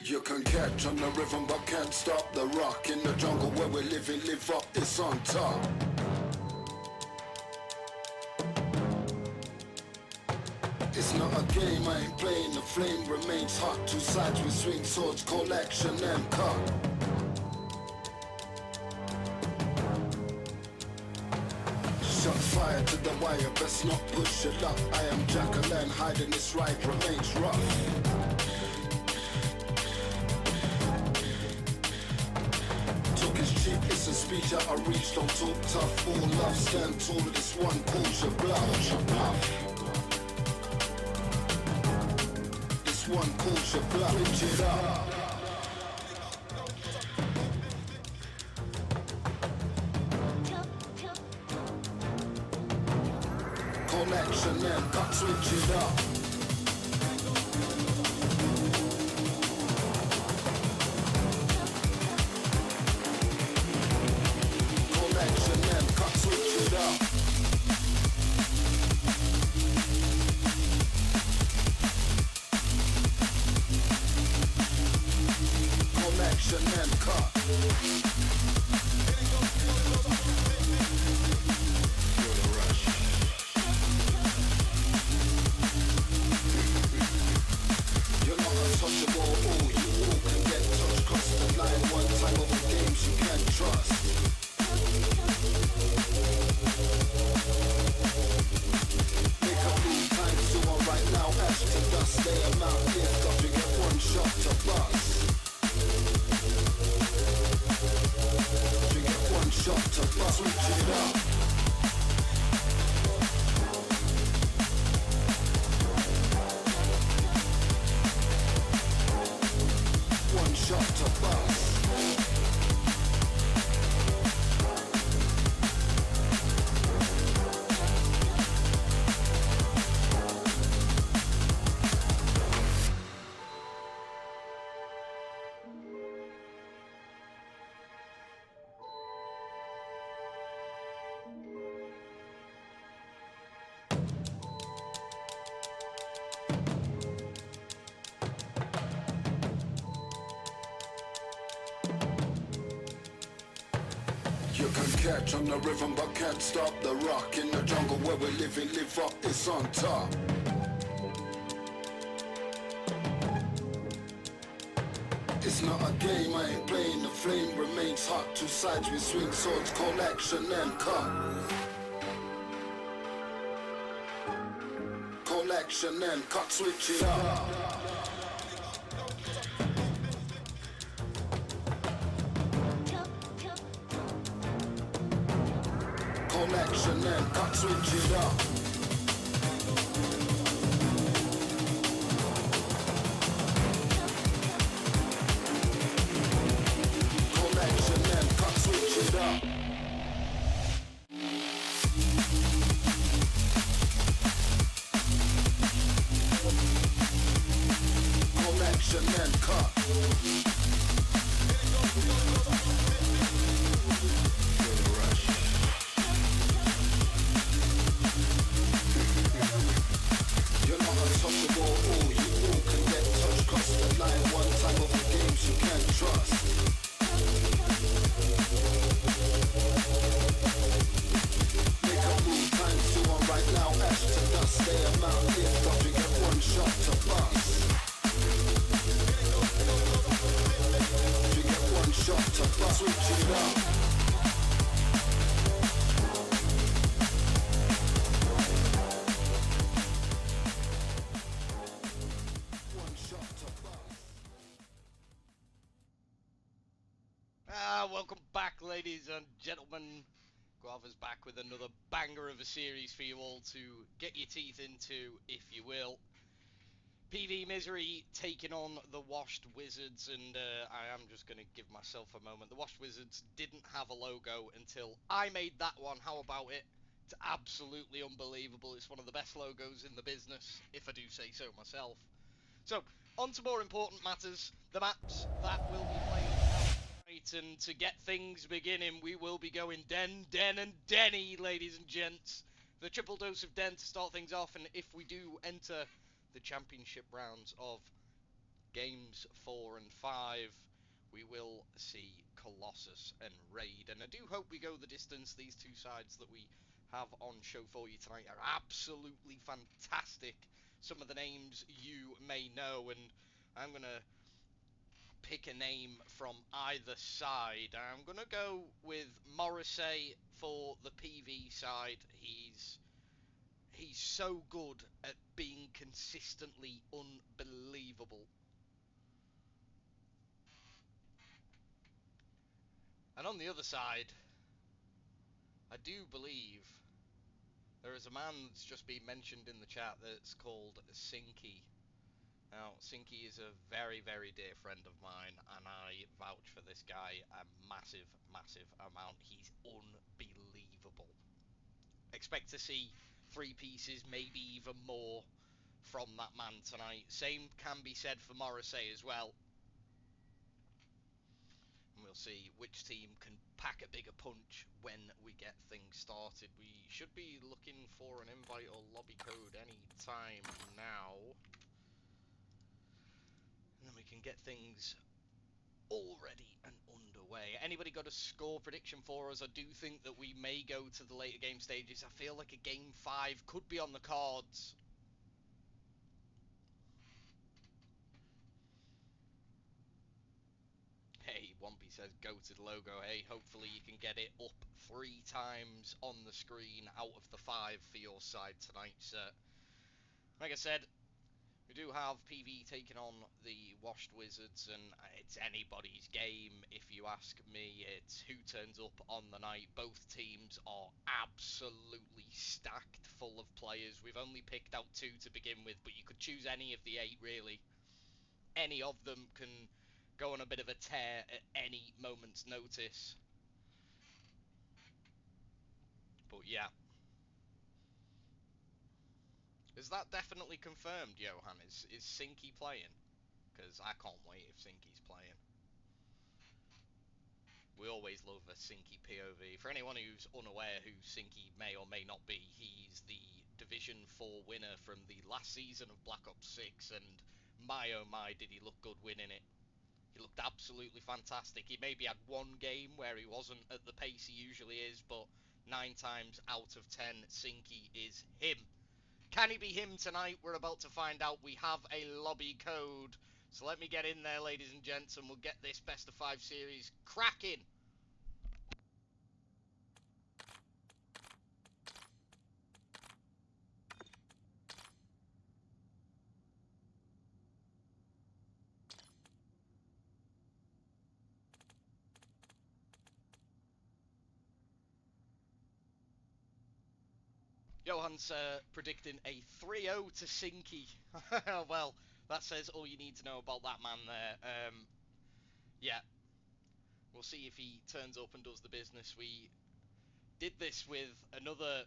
You can catch on the rhythm but can't stop the rock. In the jungle where we live and live up, it's on top. It's not a game, I ain't playing, the flame remains hot. Two sides we swing swords, call action and cut. Shots fired to the wire, best not push it up. I am Jacqueline, hiding this right remains rough. Talk is cheap, it's a speech that I reach, don't talk tough. All love, stand tall of this one, calls your bluff. This one calls your bluff, switch it up. Call action and cut, switch it up. Call action and cut, switch it up. Call action and cut. Feel the rush. You're not untouchable, all you all can get touched. Cross the line one time over games you can't trust. Make a move, time to one right now, ash to dust. Lay 'em out, lift up, you get one shot to bust. You get one shot to bust, switch it up. One shot to bust. You can catch on the rhythm but can't stop the rock. In the jungle where we live and live up, it's on top. It's not a game, I ain't playing, the flame remains hot. Two sides we swing swords, call action and cut. Call action and cut, switch it up. Call action and cut, switch it up. Call action and cut, switch it up. Call action and cut. Feel the rush. You're not untouchable, all you all can get touched. Cross the line one time over games you can't trust. Make a move, time to one right now, ash to dust. Lay 'em out, lift up, you get one shot to bust. You get one shot to bust, switch it up. One shot to bust. Welcome back, ladies and gentlemen. Guava's back with another banger of a series for you all to get your teeth into, if you will. PV Misery taking on the Washed Wizards, and I am just going to give myself a moment. The Washed Wizards didn't have a logo until I made that one. How about it? It's absolutely unbelievable. It's one of the best logos in the business, if I do say so myself. So, on to more important matters, the maps that will be playing tonight, and to get things beginning, we will be going Den, and Denny, ladies and gents. The triple dose of Den to start things off, and if we do enter the championship rounds of games 4 and 5, we will see Colossus and Raid. And I do hope we go the distance. These two sides that we have on show for you tonight are absolutely fantastic. Some of the names you may know, and I'm going to pick a name from either side. I'm going to go with Morrissey for the PV side. He's so good at being consistently unbelievable. And on the other side, I do believe there is a man that's just been mentioned in the chat that's called Sinky. Now, Sinky is a very, very dear friend of mine, and I vouch for this guy a massive, massive amount. He's unbelievable. Expect to see 3 pieces, maybe even more, from that man tonight. Same can be said for Morrissey as well. And we'll see which team can pack a bigger punch when we get things started. We should be looking for an invite or lobby code any time now. And then we can get things all ready and underway. Anybody got a score prediction for us? I do think that we may go to the later game stages. I feel like a game 5 could be on the cards. Hey, Wompy says go to the logo. Hey, hopefully you can get it up 3 times on the screen out of the 5 for your side tonight, sir. Like I said, we do have PV taking on the Washed Wizards, and it's anybody's game, if you ask me. It's who turns up on the night. Both teams are absolutely stacked full of players. We've only picked out 2 to begin with, but you could choose any of the 8, really. Any of them can go on a bit of a tear at any moment's notice. But yeah. Is that definitely confirmed, Johan? Is Sinky playing? Because I can't wait if Sinky's playing. We always love a Sinky POV. For anyone who's unaware who Sinky may or may not be, he's the Division 4 winner from the last season of Black Ops 6, and my oh my did he look good winning it. He looked absolutely fantastic. He maybe had one game where he wasn't at the pace he usually is, but 9 times out of 10, Sinky is him. Can he be him tonight? We're about to find out. We have a lobby code. So let me get in there, ladies and gents, and we'll get this best of 5 series cracking. Johan's predicting a 3-0 to Sinky. Well, that says all you need to know about that man there. Yeah, we'll see if he turns up and does the business. We did this with another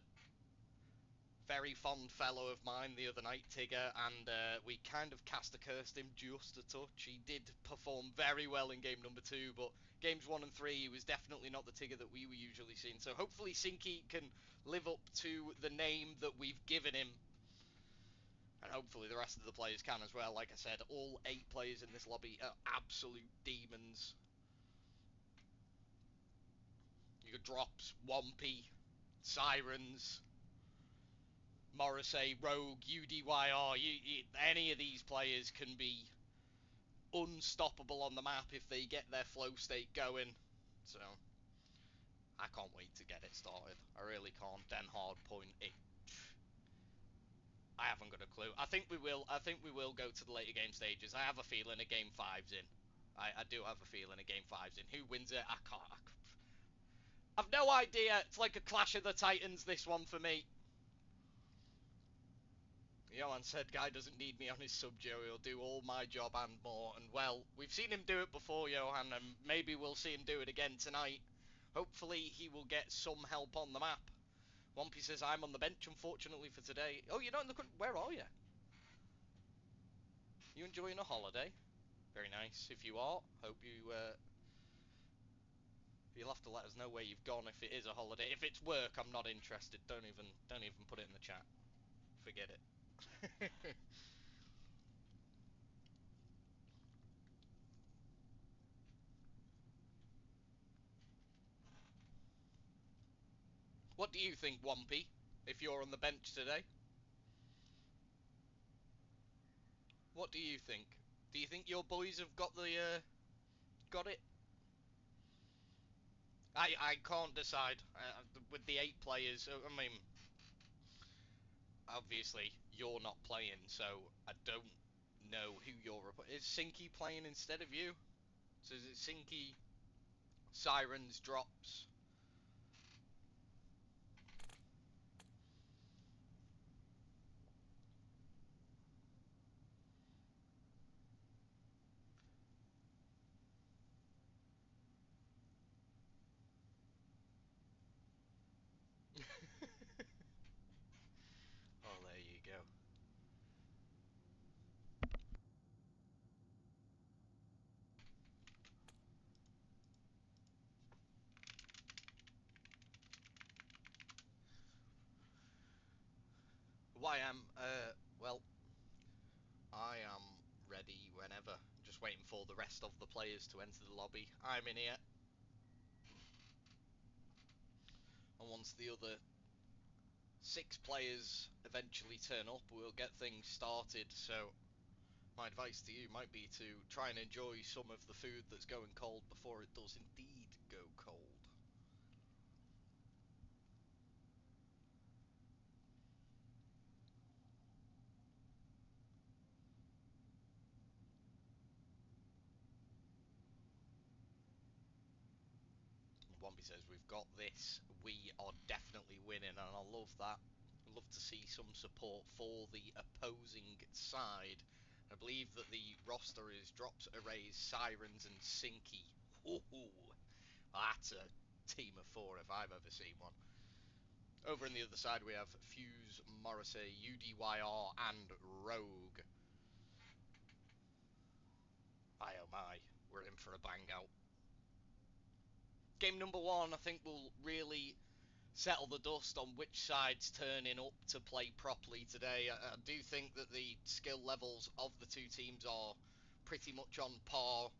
very fond fellow of mine the other night, Tigger, and we kind of cast a cursed him just a touch. He did perform very well in game number 2, but games 1 and 3, he was definitely not the Tigger that we were usually seeing. So hopefully Sinky can live up to the name that we've given him. And hopefully the rest of the players can as well. Like I said, all 8 players in this lobby are absolute demons. You got Drops, Wompy, Sirens, Morrissey, Rogue, UDYR. Any of these players can be unstoppable on the map if they get their flow state going. So, I can't wait to get it started. I really can't. Den hard point. I haven't got a clue. I think we will go to the later game stages. I have a feeling a game 5's in. I do have a feeling a game 5's in. Who wins it? I can't. I've no idea. It's like a Clash of the Titans, this one for me. Johan said, guy doesn't need me on his sub, Joe. He'll do all my job and more. And, well, we've seen him do it before, Johan, and maybe we'll see him do it again tonight. Hopefully he will get some help on the map. Wompy says, I'm on the bench, unfortunately, for today. Oh, you're not in the country. Where are you? You enjoying a holiday? Very nice. If you are, hope you, you'll have to let us know where you've gone if it is a holiday. If it's work, I'm not interested. Don't even put it in the chat. Forget it. What do you think, Wampy, if you're on the bench today? What do you think? Do you think your boys have got got it? I can't decide with the 8 players. I mean, obviously you're not playing, so I don't know who is Sinky playing instead of you? So is it Sinky, Sirens, Drops? Oh, there you go. Why well, I am ready whenever. Just waiting for the rest of the players to enter the lobby. I'm in here. And once the other 6 players eventually turn up, we'll get things started. So my advice to you might be to try and enjoy some of the food that's going cold before it does indeed go cold. Wompy says, we've got this, we are definitely winning, and I love that. I love to see some support for the opposing side. I believe that the roster is Drops, Arrays, Sirens, and Sinky. Ooh, that's a team of 4 if I've ever seen one. Over on the other side, we have Fuse, Morrissey, UDYR, and Rogue. Oh my, we're in for a bang out. Game number 1, I think, will really settle the dust on which side's turning up to play properly today. I do think that the skill levels of the 2 teams are pretty much on par.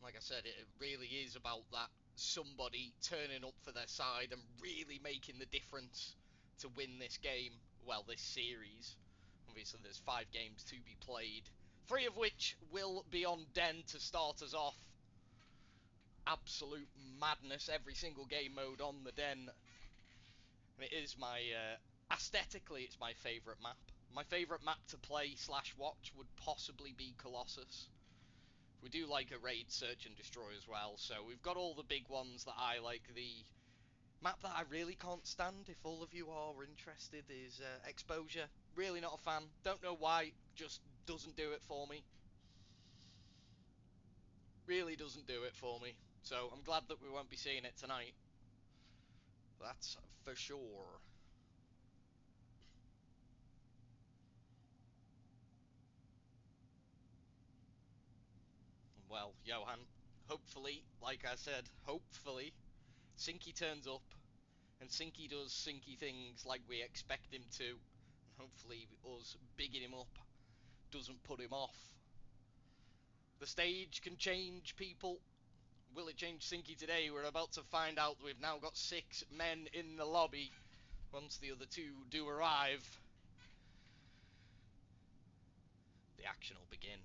Like I said, it really is about that somebody turning up for their side and really making the difference to win this game, well, this series. Obviously, there's 5 games to be played, 3 of which will be on Den to start us off. Absolute madness, every single game mode on the Den. And it is my, aesthetically, it's my favourite map. My favourite map to play / watch would possibly be Colossus. We do like a raid, search and destroy as well, so we've got all the big ones that I like. The map that I really can't stand, if all of you are interested, is Exposure. Really not a fan. Don't know why, just doesn't do it for me. Really doesn't do it for me. So I'm glad that we won't be seeing it tonight. That's for sure. Well, Johan, hopefully, like I said, hopefully, Sinky turns up and Sinky does Sinky things like we expect him to. And hopefully, us bigging him up doesn't put him off. The stage can change, people. Will it change Sinky today? We're about to find out. We've now got 6 men in the lobby. Once the other 2 do arrive, the action will begin.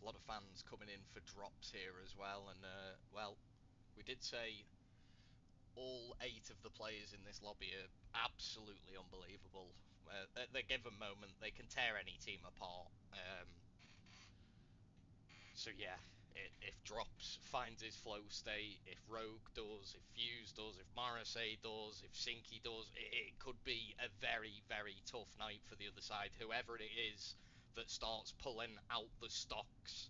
A lot of fans coming in for drops here as well, and well, we did say all 8 of the players in this lobby are absolutely unbelievable. At the given moment, they can tear any team apart. So yeah, if Drops finds his flow state, if Rogue does, if Fuse does, if Morrissey does, if Sinky does, it could be a very, very tough night for the other side, whoever it is that starts pulling out the stocks.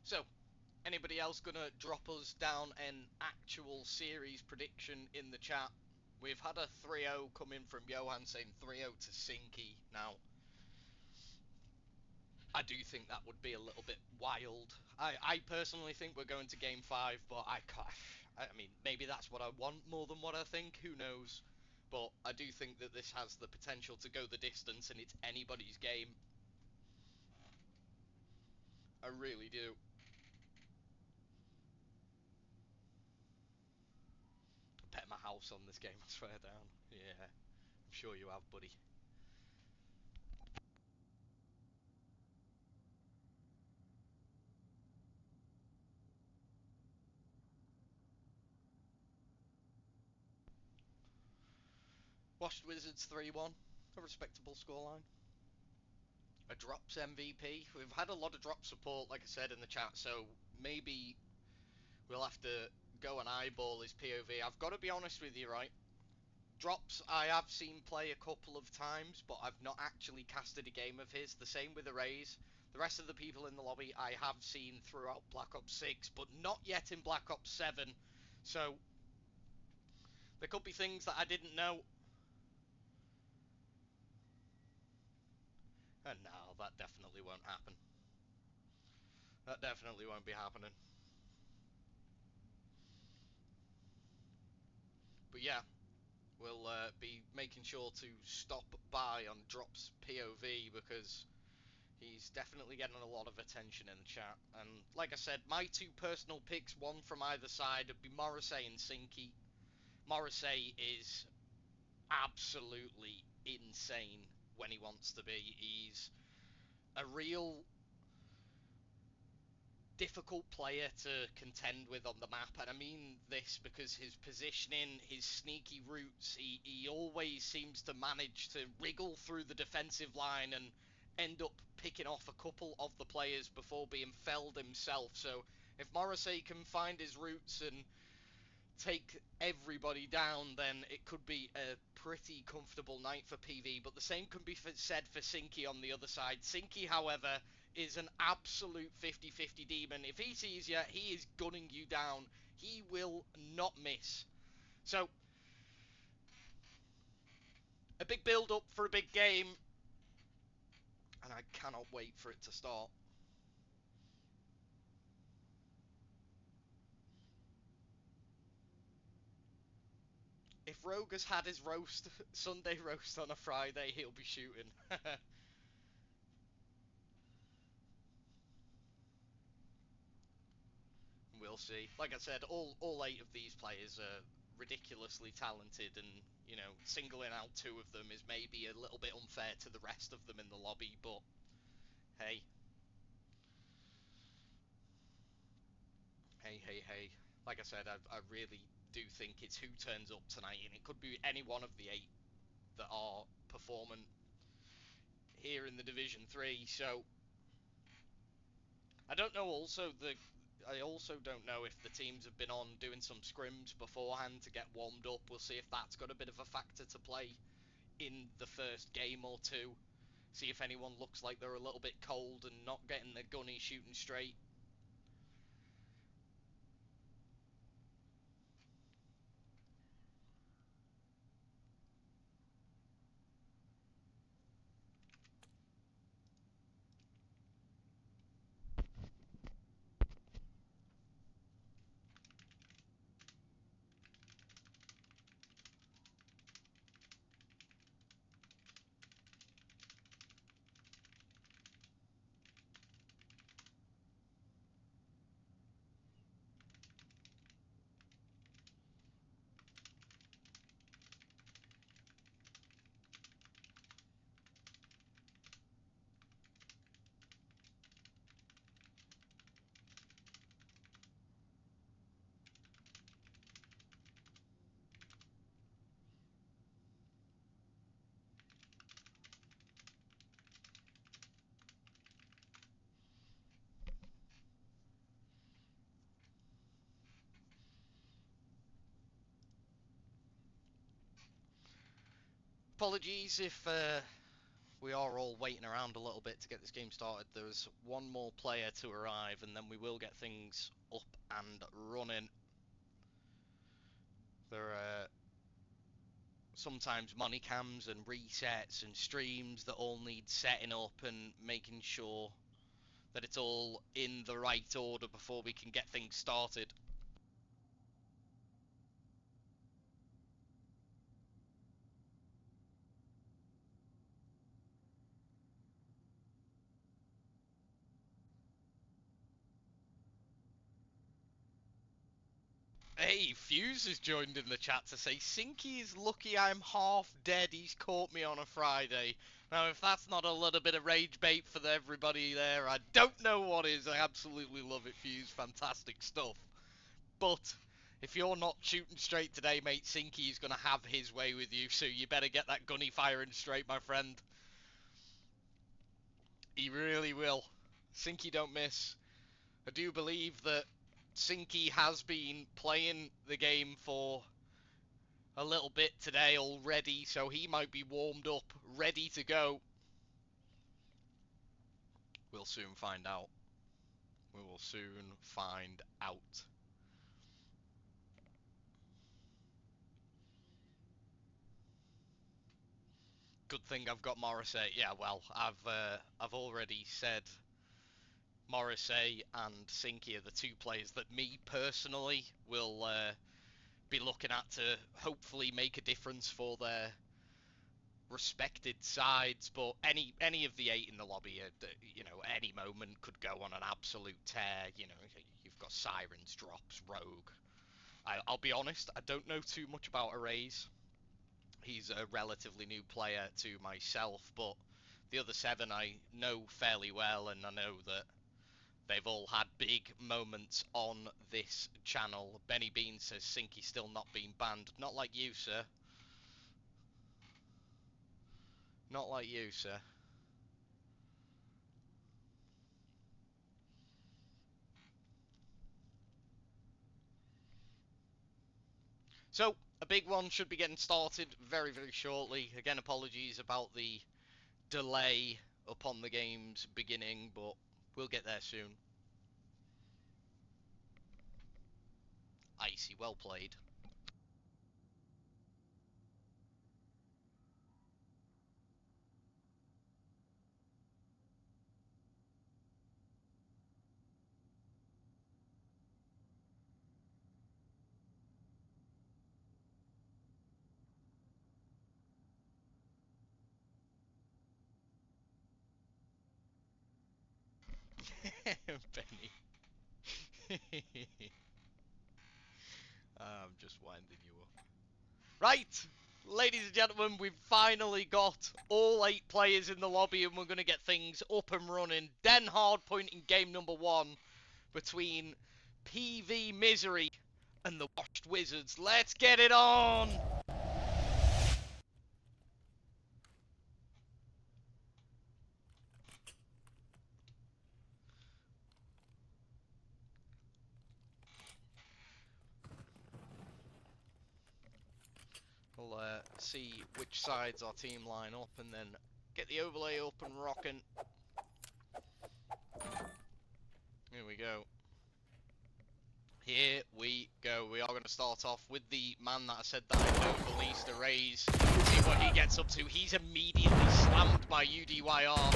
So, anybody else gonna drop us down an actual series prediction in the chat? We've had a 3-0 coming from Johan saying 3-0 to Sinky. Now, I do think that would be a little bit wild. I personally think we're going to game 5, but I can't. I mean, maybe that's what I want more than what I think. Who knows? But I do think that this has the potential to go the distance, and it's anybody's game. I really do. Bet my house on this game, I swear down. Yeah, I'm sure you have, buddy. Washed Wizards 3-1. A respectable scoreline. A drops MVP. We've had a lot of drop support, like I said in the chat, so maybe we'll have to go and eyeball his POV. I've got to be honest with you, right? Drops I have seen play a couple of times, but I've not actually casted a game of his. The same with Arrays. The rest of the people in the lobby I have seen throughout Black Ops 6, but not yet in Black Ops 7. So, there could be things that I didn't know. And no, that definitely won't happen. That definitely won't be happening. But yeah, we'll be making sure to stop by on Drop's POV because he's definitely getting a lot of attention in the chat. And like I said, my two personal picks, one from either side, would be Morrissey and Sinky. Morrissey is absolutely insane when he wants to be. He's a real difficult player to contend with on the map, and I mean this because his positioning, his sneaky routes, he always seems to manage to wriggle through the defensive line and end up picking off a couple of the players before being felled himself. So if Morrissey can find his routes and take everybody down, then it could be a pretty comfortable night for PV. But the same can be said for Sinky on the other side. Sinky, however, is an absolute 50-50 demon. If he sees you, he is gunning you down. He will not miss. So, a big build-up for a big game, and I cannot wait for it to start. If Rogue has had his roast, Sunday roast on a Friday, he'll be shooting. We'll see. Like I said, all 8 of these players are ridiculously talented, and singling out 2 of them is maybe a little bit unfair to the rest of them in the lobby. But hey, hey. Like I said, I really do think it's who turns up tonight, and it could be any one of the 8 that are performing here in the Division 3. So I don't know. I also don't know if the teams have been on doing some scrims beforehand to get warmed up. We'll see if that's got a bit of a factor to play in the first game or two. See if anyone looks like they're a little bit cold and not getting their gunny shooting straight. Apologies if we are all waiting around a little bit to get this game started. There's one more player to arrive, and then we will get things up and running. There are sometimes money cams and resets and streams that all need setting up and making sure that it's all in the right order before we can get things started. Hey, Fuse has joined in the chat to say, Sinky is lucky I'm half dead, he's caught me on a Friday. Now, if that's not a little bit of rage bait for everybody there, I don't know what is. I absolutely love it, Fuse. Fantastic stuff. But if you're not shooting straight today, mate, Sinky's going to have his way with you, so you better get that gunny firing straight, my friend. He really will. Sinky don't miss. I do believe that Sinky has been playing the game for a little bit today already, so he might be warmed up, ready to go. We'll soon find out. We will soon find out. Good thing I've got Morrissey. Yeah, well, I've already said Morrissey and Sinky are the two players that me personally will be looking at to hopefully make a difference for their respected sides. But any of the 8 in the lobby, you know, any moment could go on an absolute tear. You know, you've got Sirens, Drops, Rogue. I'll be honest, I don't know too much about Arrays. He's a relatively new player to myself, but the other 7 I know fairly well, and I know that they've all had big moments on this channel. Benny Bean says Sinky's still not been banned. Not like you, sir. Not like you, sir. So, a big one should be getting started very, very shortly. Again, apologies about the delay upon the game's beginning, but we'll get there soon. Icy, well played. Benny. I'm just winding you up. Right, ladies and gentlemen, we've finally got all 8 players in the lobby, and we're going to get things up and running. Den hard point in game number 1 between PV Misery and the Washed Wizards. Let's get it on! We'll see which sides our team line up and then get the overlay up and rocking. Here we go. Here we go. We are going to start off with the man that I said that I know the least, Arrays. See what he gets up to. He's immediately slammed by UDYR.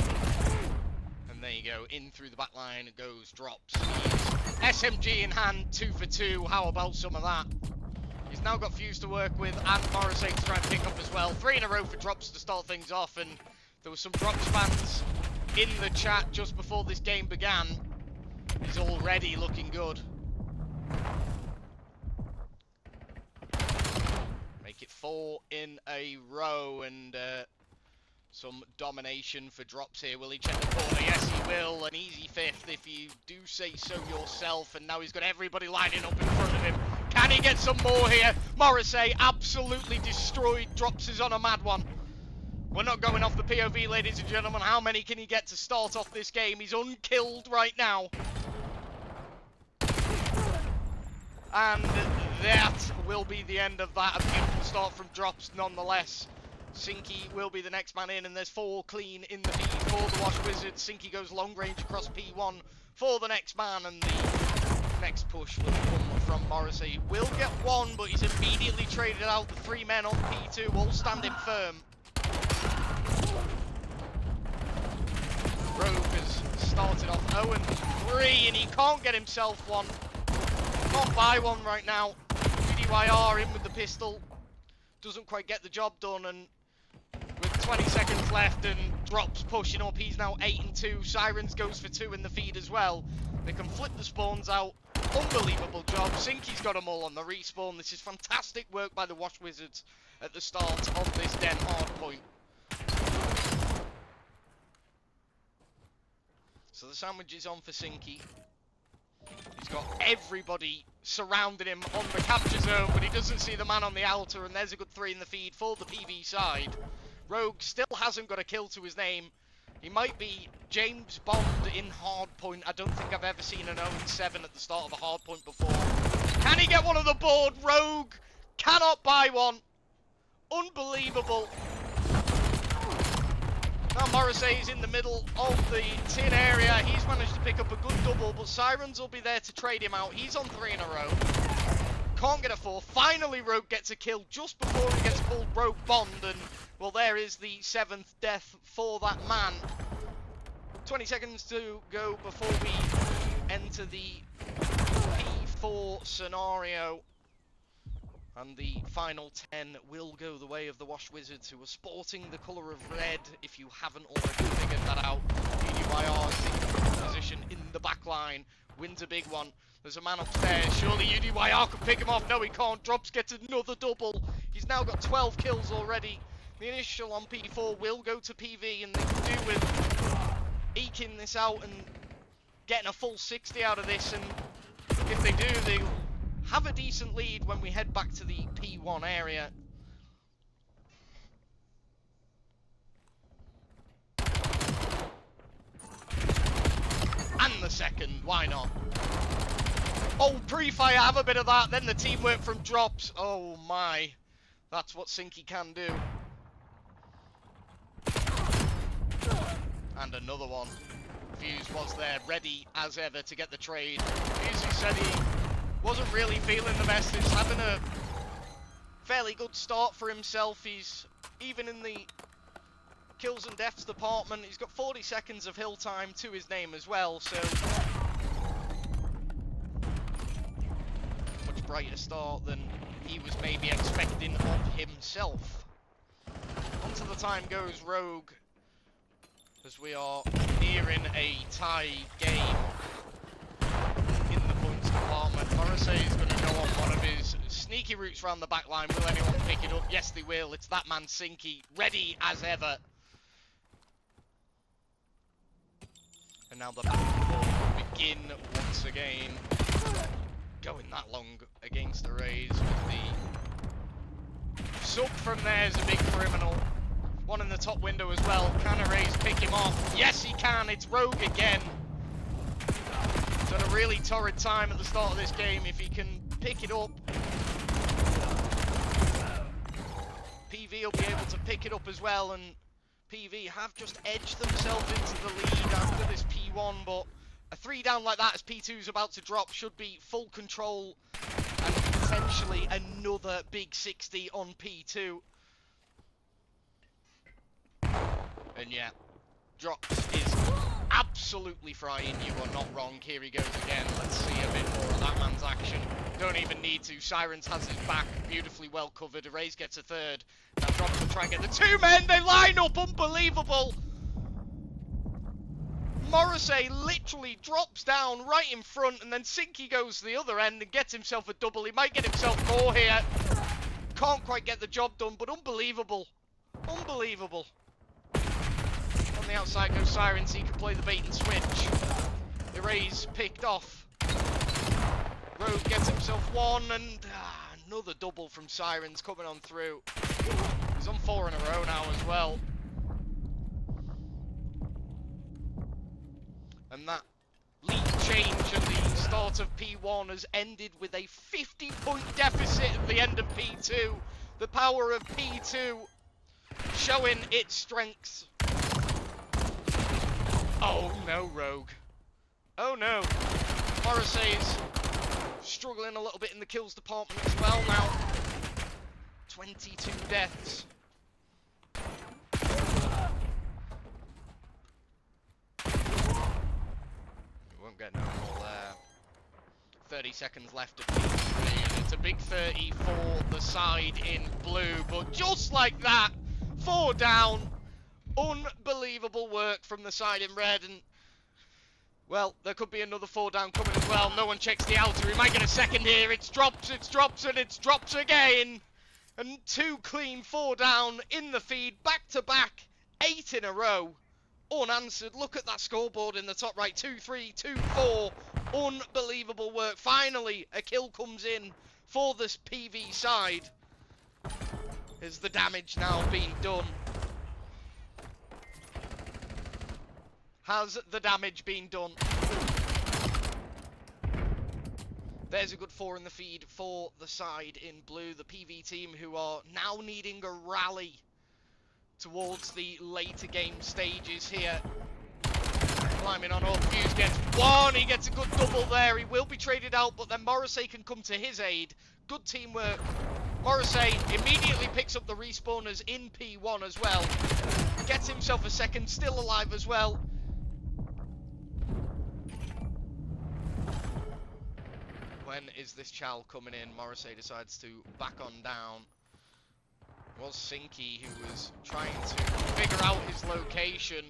And there you go. In through the back line it goes, Drops. He's SMG in hand, 2 for 2. How about some of that? He's now got Fuse to work with and Morrissey to try and pick up as well. 3 in a row for Drops to start things off, and there was some Drops fans in the chat just before this game began. He's already looking good. Make it 4 in a row, and some domination for Drops here. Will he check the corner? Yes, he will. An easy 5th if you do say so yourself, and now he's got everybody lining up in front of him. Can he get some more here? Morrissey absolutely destroyed. Drops is on a mad one. We're not going off the POV, ladies and gentlemen. How many can he get to start off this game? He's unkilled right now. And that will be the end of that. A beautiful start from Drops nonetheless. Sinky will be the next man in, and there's 4 clean in the feed for the Wash Wizards. Sinky goes long range across P1 for the next man, and the next push will come from Morrissey. Will get 1, but he's immediately traded out. The 3 men on P2 all standing firm. Rogue has started off 0-3, and he can't get himself one. Can't buy one right now. UDYR in with the pistol. Doesn't quite get the job done, and with 20 seconds left and Drops pushing up, he's now 8-2. Sirens goes for 2 in the feed as well. They can flip the spawns out. Unbelievable job. Sinky's got them all on the respawn. This is fantastic work by the Wash Wizards at the start of this Den hardpoint. So the sandwich is on for Sinky. He's got everybody surrounding him on the capture zone, but he doesn't see the man on the outer, and there's a good 3 in the feed for the PV side. Rogue still hasn't got a kill to his name. He might be James Bond in hardpoint. I don't think I've ever seen an 0-7 at the start of a hardpoint before. Can he get one on the board? Rogue cannot buy one. Unbelievable. Now Morrissey is in the middle of the tin area. He's managed to pick up a good double, but Sirens will be there to trade him out. He's on 3 in a row. Can't get a 4. Finally, Rogue gets a kill just before he gets called Rogue Bond, and well, there is the 7th death for that man. 20 seconds to go before we enter the P4 scenario. And the final 10 will go the way of the Wash Wizards, who are sporting the colour of red, if you haven't already figured that out. UDYR in position in the back line, wins a big one. There's a man upstairs, surely UDYR can pick him off. No, he can't. Drops gets another double. He's now got 12 kills already. The initial on P4 will go to PV, and they can do with eking this out and getting a full 60 out of this, and if they do, they'll have a decent lead when we head back to the P1 area. And the second, why not? Oh, pre-fire, have a bit of that, then the teamwork from Drops. Oh my, that's what Sinky can do. And another one. Fuse was there, ready as ever to get the trade. Fuse, who said he wasn't really feeling the best, is having a fairly good start for himself. He's even in the kills and deaths department. He's got 40 seconds of hill time to his name as well, so much brighter start than he was maybe expecting of himself. Onto the time goes Rogue, as we are nearing a tie game in the points department. Morrissey is going to go on one of his sneaky routes around the back line. Will anyone pick it up? Yes, they will. It's that man Sinky, ready as ever. And now the back and forth will begin once again. Going that long against the Rays with the sub from there is a big criminal. One in the top window as well. Can a Rays pick him off? Yes, he can. It's Rogue again. He's had a really torrid time at the start of this game. If he can pick it up, PV will be able to pick it up as well. And PV have just edged themselves into the lead after this P1, but a 3 down like that as P2 is about to drop should be full control and potentially another big 60 on P2. And yeah, Drops is absolutely frying. You are not wrong. Here he goes again. Let's see a bit more of that man's action. Don't even need to. Sirens has his back beautifully well covered. Erase gets a 3rd. Now Drops will try and get the 2 men. They line up. Unbelievable. Morrissey literally drops down right in front, and then Sinky goes to the other end and gets himself a double. He might get himself 4 here. Can't quite get the job done, but unbelievable. Unbelievable. On the outside goes Sirens. He can play the bait and switch. The Rays picked off. Rogue gets himself 1, and another double from Sirens coming on through. He's on 4 in a row now as well. And that lead change at the start of P1 has ended with a 50-point deficit at the end of P2. The power of P2 showing its strengths. Oh no, Rogue. Oh no. Morrissey's struggling a little bit in the kills department as well now. 22 deaths. We won't get no more there. 30 seconds left of P3, and it's a big 30 for the side in blue, but just like that, 4 down. Unbelievable work from the side in red, and well, there could be another 4 down coming as well. No one checks the outer. He might get a second here. It's drops, and it's drops again. And 2 clean 4 down in the feed, back to back, 8 in a row, unanswered. Look at that scoreboard in the top right, 2-3, 2-4. Unbelievable work. Finally, a kill comes in for this PV side. Is the damage now being done? Has the damage been done? There's a good 4 in the feed for the side in blue. The PV team who are now needing a rally towards the later game stages here. Climbing on up, Fuse gets 1, he gets a good double there. He will be traded out, but then Morrissey can come to his aid. Good teamwork. Morrissey immediately picks up the respawners in P1 as well. Gets himself a second, still alive as well. When is this Chal coming in? Morrissey decides to back on down. It was Sinky who was trying to figure out his location.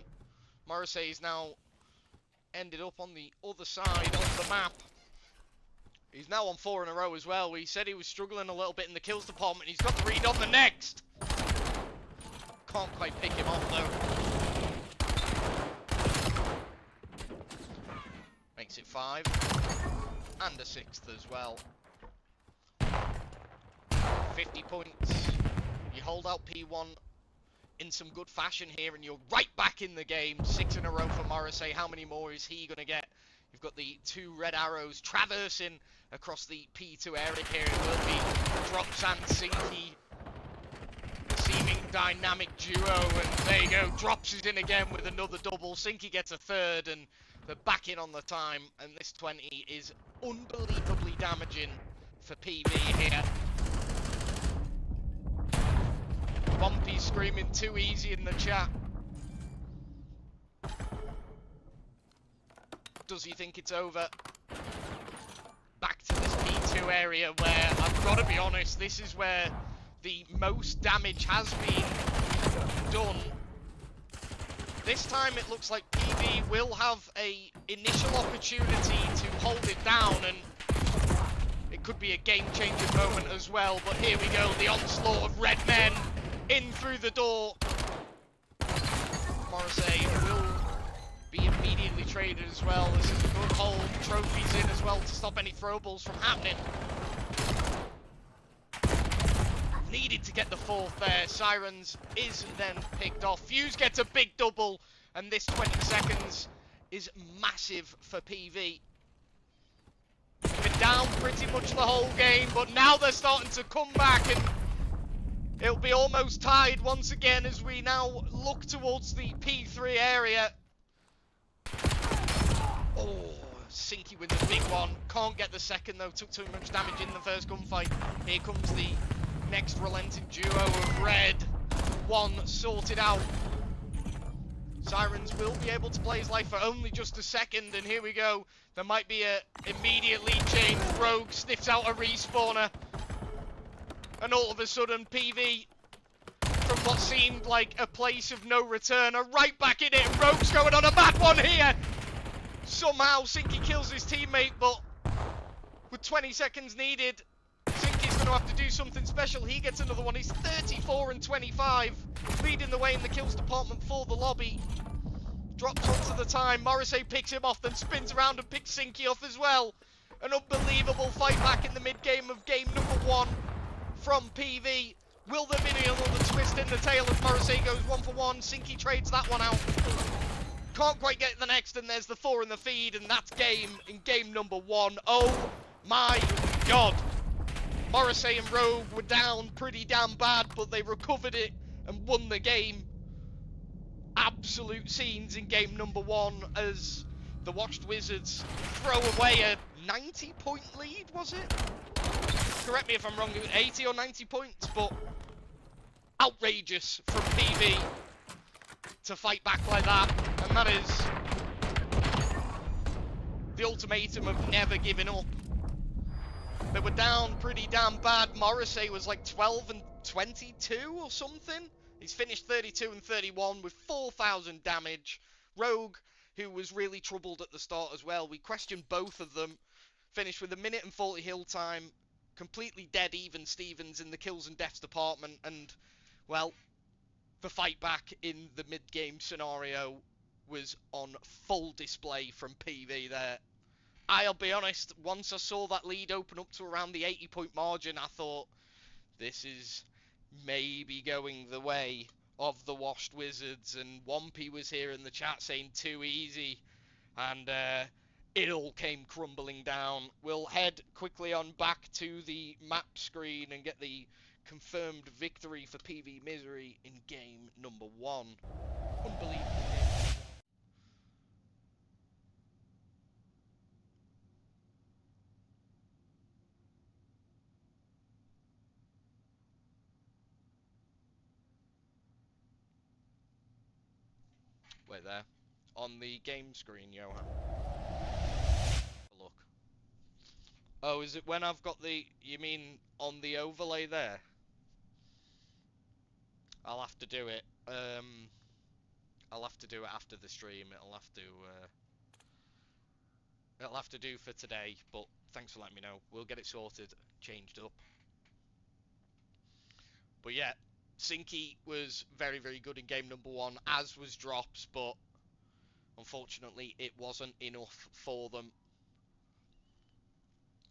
Morrissey's now ended up on the other side of the map. He's now on 4 in a row as well. We said he was struggling a little bit in the kills department. He's got the read on the next. Can't quite pick him off though. Makes it 5. And a 6th as well. 50 points. You hold out P1 in some good fashion here and you're right back in the game. 6 in a row for Morrissey. How many more is he going to get? You've got the 2 red arrows traversing across the P2 area here. It will be Drops and Sinky. The seeming dynamic duo, and there you go. Drops is in again with another double. Sinky gets a 3rd, and they're back in on the time, and this 20 is unbelievably damaging for PV here. Bumpy screaming too easy in the chat. Does he think it's over? Back to this P2 area where, I've got to be honest, this is where the most damage has been done. This time it looks like PV will have a initial opportunity to hold it down, and it could be a game-changing moment as well. But here we go, the onslaught of red men in through the door. Morrissey will be immediately traded as well. This is a good hold. Trophies in as well to stop any throwables from happening. Needed to get the 4th there. Sirens is then picked off. Fuse gets a big double, and this 20 seconds is massive for PV. Been down pretty much the whole game, but now they're starting to come back, and it'll be almost tied once again as we now look towards the P3 area. Oh, Sinky with the big one. Can't get the second though, took too much damage in the first gunfight. Here comes the next relenting duo of red. 1 sorted out. Sirens will be able to play his life for only just a second, and here we go. There might be a immediate lead change. Rogue sniffs out a respawner, and all of a sudden PV, from what seemed like a place of no return, are right back in it, and Rogue's going on a bad one here. Somehow Sinky kills his teammate, but with 20 seconds needed, Sinky's going to have to do something special. He gets another one. He's 34 and 25, leading the way in the kills department for the lobby. Drops onto the time. Morrissey picks him off, then spins around and picks Sinky off as well. An unbelievable fight back in the mid-game of game number 1 from PV. Will there be another twist in the tail as Morrissey goes 1 for 1? Sinky trades that one out. Can't quite get the next, and there's the 4 in the feed, and that's game in game number 1. Oh my god. Morrissey and Rogue were down pretty damn bad, but they recovered it and won the game. Absolute scenes in game number 1 as the Washed Wizards throw away a 90-point lead, was it? Correct me if I'm wrong, 80 or 90 points, but outrageous from PV to fight back like that, and that is the ultimatum of never giving up. They were down pretty damn bad. Morrissey was like 12 and 22 or something. He's finished 32 and 31 with 4,000 damage. Rogue, who was really troubled at the start as well. We questioned both of them. Finished with a minute and 40 hill time. Completely dead even Stevens in the kills and deaths department. And, well, the fight back in the mid-game scenario was on full display from PV there. I'll be honest, once I saw that lead open up to around the 80-point margin, I thought, this is maybe going the way of the Washed Wizards. And Wampy was here in the chat saying too easy. And it all came crumbling down. We'll head quickly on back to the map screen and get the confirmed victory for PV Misery in game number 1. Unbelievable game. Wait there. On the game screen, Johan. Look. Oh, is it when I've got the... You mean on the overlay there? I'll have to do it. I'll have to do it after the stream. It'll have to do for today, but thanks for letting me know. We'll get it sorted, changed up. But yeah, Sinky was very, very good in game number 1, as was Drops, but unfortunately it wasn't enough for them.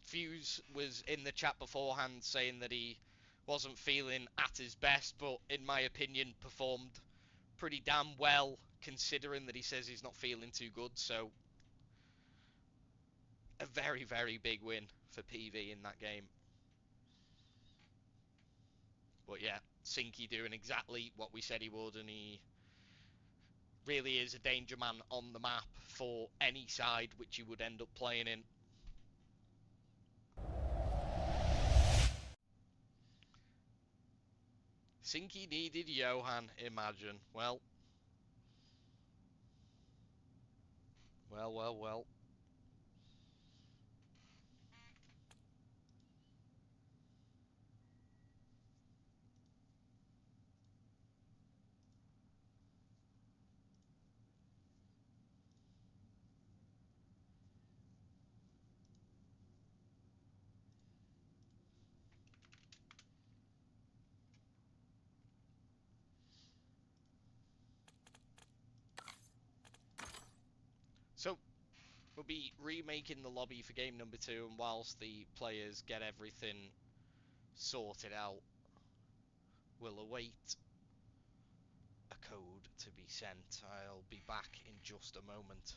Fuse was in the chat beforehand saying that he wasn't feeling at his best, but in my opinion performed pretty damn well considering that he says he's not feeling too good. So a very, very big win for PV in that game. But yeah, Sinky doing exactly what we said he would, and he really is a danger man on the map for any side which he would end up playing in. Sinky needed Johan, imagine. Well. So, we'll be remaking the lobby for game number 2, and whilst the players get everything sorted out, we'll await a code to be sent. I'll be back in just a moment.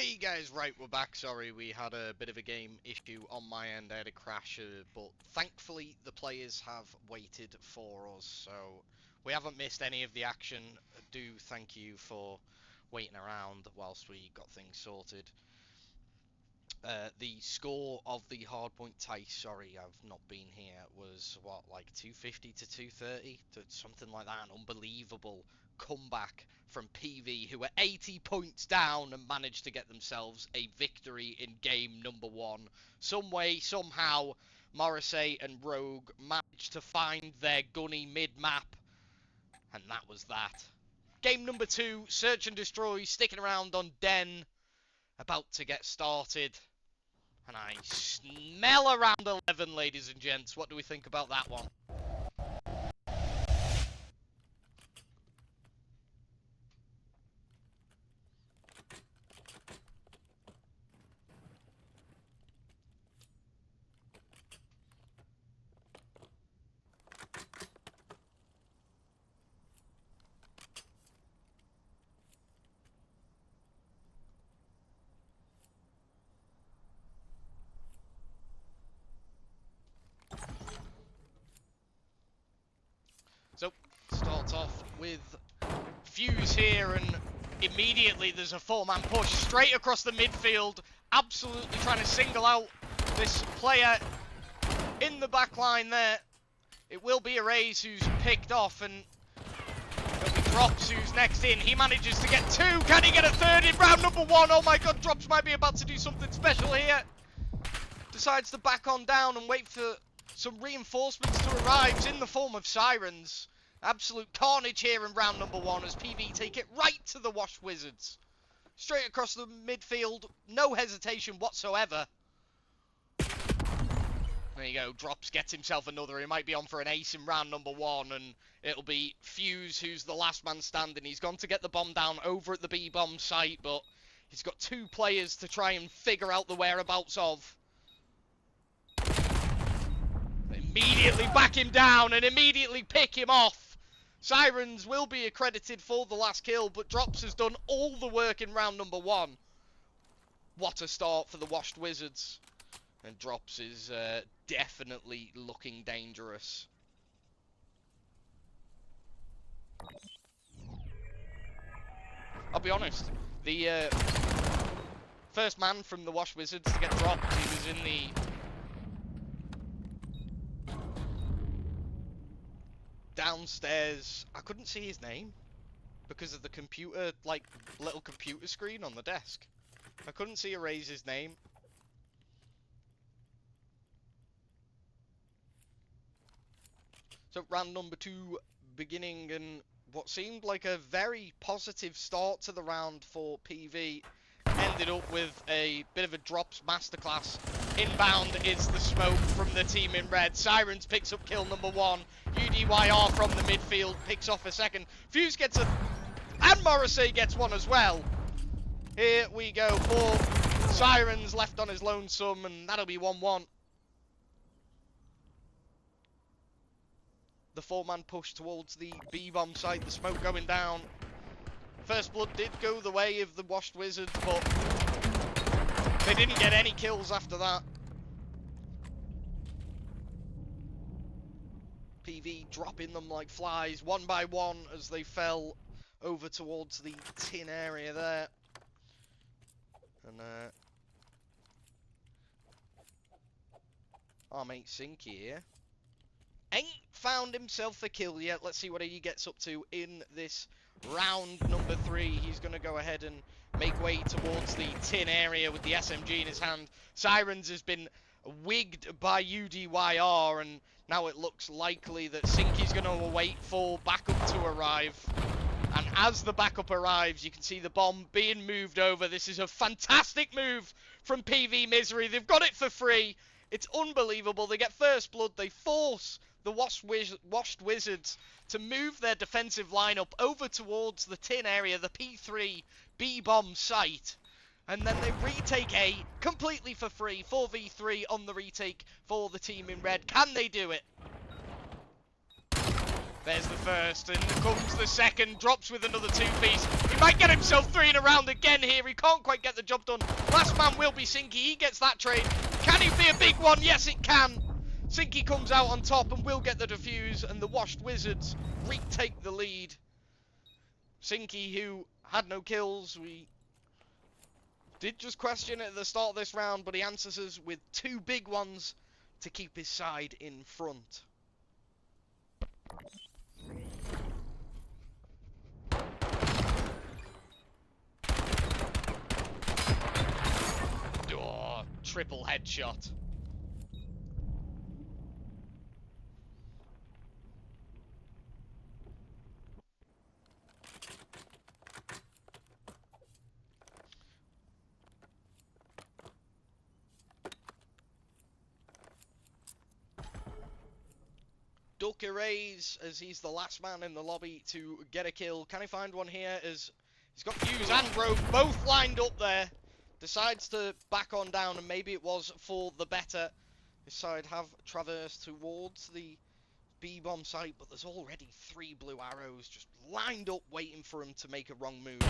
Hey guys, right, we're back. Sorry, we had a bit of a game issue on my end. I had a crash, but thankfully the players have waited for us, so we haven't missed any of the action. I do thank you for waiting around whilst we got things sorted. The score of the hardpoint tie, sorry, I've not been here, was what, like 250 to 230? Something like that. An unbelievable comeback from PV, who were 80 points down and managed to get themselves a victory in game number 1. Some way, somehow, Morrissey and Rogue managed to find their gunny mid-map, and that was that. Game number 2, Search and Destroy, sticking around on Den, about to get started. And I smell around 11, ladies and gents. What do we think about that one? So, starts off with Fuse here, and immediately there's a 4-man push straight across the midfield, absolutely trying to single out this player in the back line there. It will be Arrays who's picked off, and it'll be Drops who's next in. He manages to get 2. Can he get a 3rd in round number 1? Oh my god, Drops might be about to do something special here. Decides to back on down and wait for some reinforcements to arrive in the form of Sirens. Absolute carnage here in round number 1 as PV take it right to the Washed Wizards. Straight across the midfield, no hesitation whatsoever. There you go, Drops gets himself another. He might be on for an ace in round number 1, and it'll be Fuse who's the last man standing. He's gone to get the bomb down over at the B-bomb site, but he's got 2 players to try and figure out the whereabouts of. Immediately back him down and immediately pick him off. Sirens will be accredited for the last kill, but Drops has done all the work in round number 1. What a start for the Washed Wizards. And Drops is definitely looking dangerous. I'll be honest, the first man from the Washed Wizards to get dropped, he was in the downstairs. I couldn't see his name because of the computer, like little computer screen on the desk. I couldn't see Arrays' name. So round number 2 beginning, and what seemed like a very positive start to the round for PV ended up with a bit of a Drops masterclass. Inbound is the smoke from the team in red. Sirens picks up kill number 1. UDYR from the midfield picks off a second. Fuse gets a... and Morrissey gets one as well. Here we go for Sirens left on his lonesome, and that'll be 1-1. The 4-man push towards the B-bomb site, the smoke going down. First blood did go the way of the Washed Wizards, but they didn't get any kills after that. PV dropping them like flies, one by one, as they fell over towards the tin area there. And our mate Sinky here ain't found himself a kill yet. Let's see what he gets up to in this round number 3. He's going to go ahead and make way towards the tin area with the SMG in his hand. Sirens has been wigged by UDYR, and now it looks likely that Sinky's going to wait for backup to arrive. And as the backup arrives, you can see the bomb being moved over. This is a fantastic move from PV Misery. They've got it for free. It's unbelievable. They get first blood. They force the Washed Wizards to move their defensive lineup over towards the tin area, the P3 B-bomb site. And then they retake A completely for free. 4v3 on the retake for the team in red. Can they do it? There's the first, and comes the second. Drops with another 2-piece. He Might get himself 3 in a round again here. He can't quite get the job done. Last man will be Sinky. He gets that trade. Can it be a big one? Yes, it can. Sinky comes out on top and will get the defuse, and the Washed Wizards retake the lead. Sinky, who had no kills, we did just question it at the start of this round, but he answers us with 2 big ones to keep his side in front. Oh, triple headshot. Duck arrays as he's the last man in the lobby to get a kill. Can he find one here as he's got Fuse and Rogue both lined up there. Decides to back on down, and maybe it was for the better. His side have traversed towards the B-bomb site, but there's already 3 blue arrows just lined up waiting for him to make a wrong move.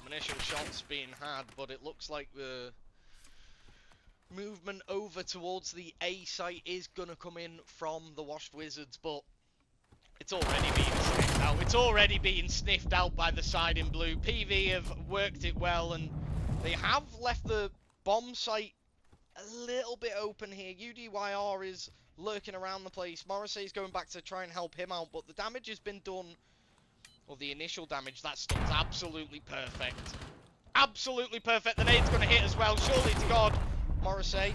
Initial shots being had, but it looks like the movement over towards the A site is gonna come in from the Washed Wizards, but it's already being sniffed out. It's already being sniffed out by the side in blue. PV have worked it well, and they have left the bomb site a little bit open here. UDYR is lurking around the place. Morrissey's going back to try and help him out, but the damage has been done. Or the initial damage, that stuff's absolutely perfect. Absolutely perfect. The nade's going to hit as well. Surely to God. Morrissey.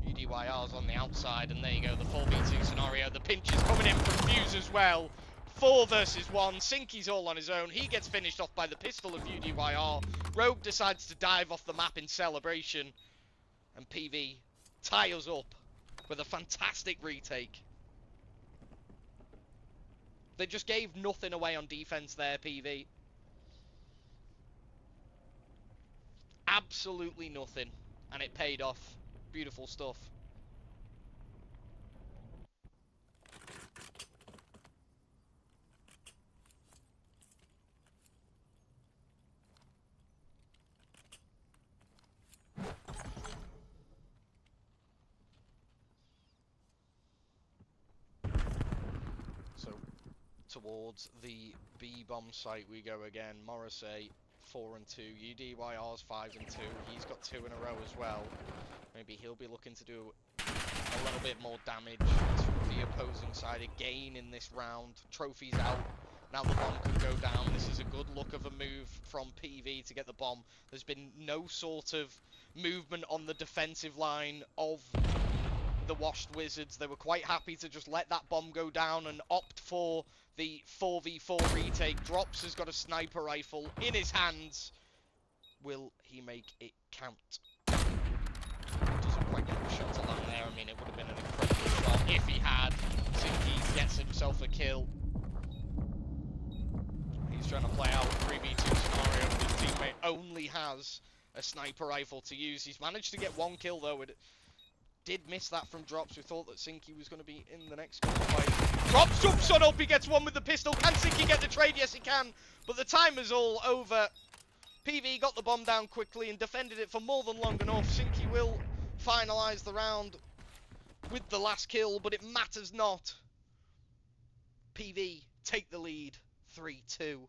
UDYR's on the outside, and there you go. The 4v2 scenario. The pinch is coming in from Fuse as well. 4 versus 1. Sinky's all on his own. He gets finished off by the pistol of UDYR. Rogue decides to dive off the map in celebration. And PV tie us up with a fantastic retake. They just gave nothing away on defense there, PV. Absolutely nothing. And it paid off. Beautiful stuff. So, towards the B-bomb site we go again. Morrissey 4 and 2. UDYR's 5 and 2. He's got 2 in a row as well. Maybe he'll be looking to do a little bit more damage to the opposing side again in this round. Trophy's out. Now the bomb can go down. This is a good look of a move from PV to get the bomb. There's been no sort of movement on the defensive line of the Washed Wizards. They were quite happy to just let that bomb go down and opt for the 4v4 retake. Drops has got a sniper rifle in his hands. Will he make it count? Doesn't quite get the shot to land there. I mean, it would have been an incredible shot if he had. Sinky gets himself a kill. He's trying to play out a 3v2 scenario, but his teammate only has a sniper rifle to use. He's managed to get 1 kill though. It did miss that from Drops. We thought that Sinky was going to be in the next fight. Drops jumps on up. He gets 1 with the pistol. Can Sinky get the trade? Yes, he can. But the time is all over. PV got the bomb down quickly and defended it for more than long enough. Sinky will finalise the round with the last kill, but it matters not. PV take the lead 3-2.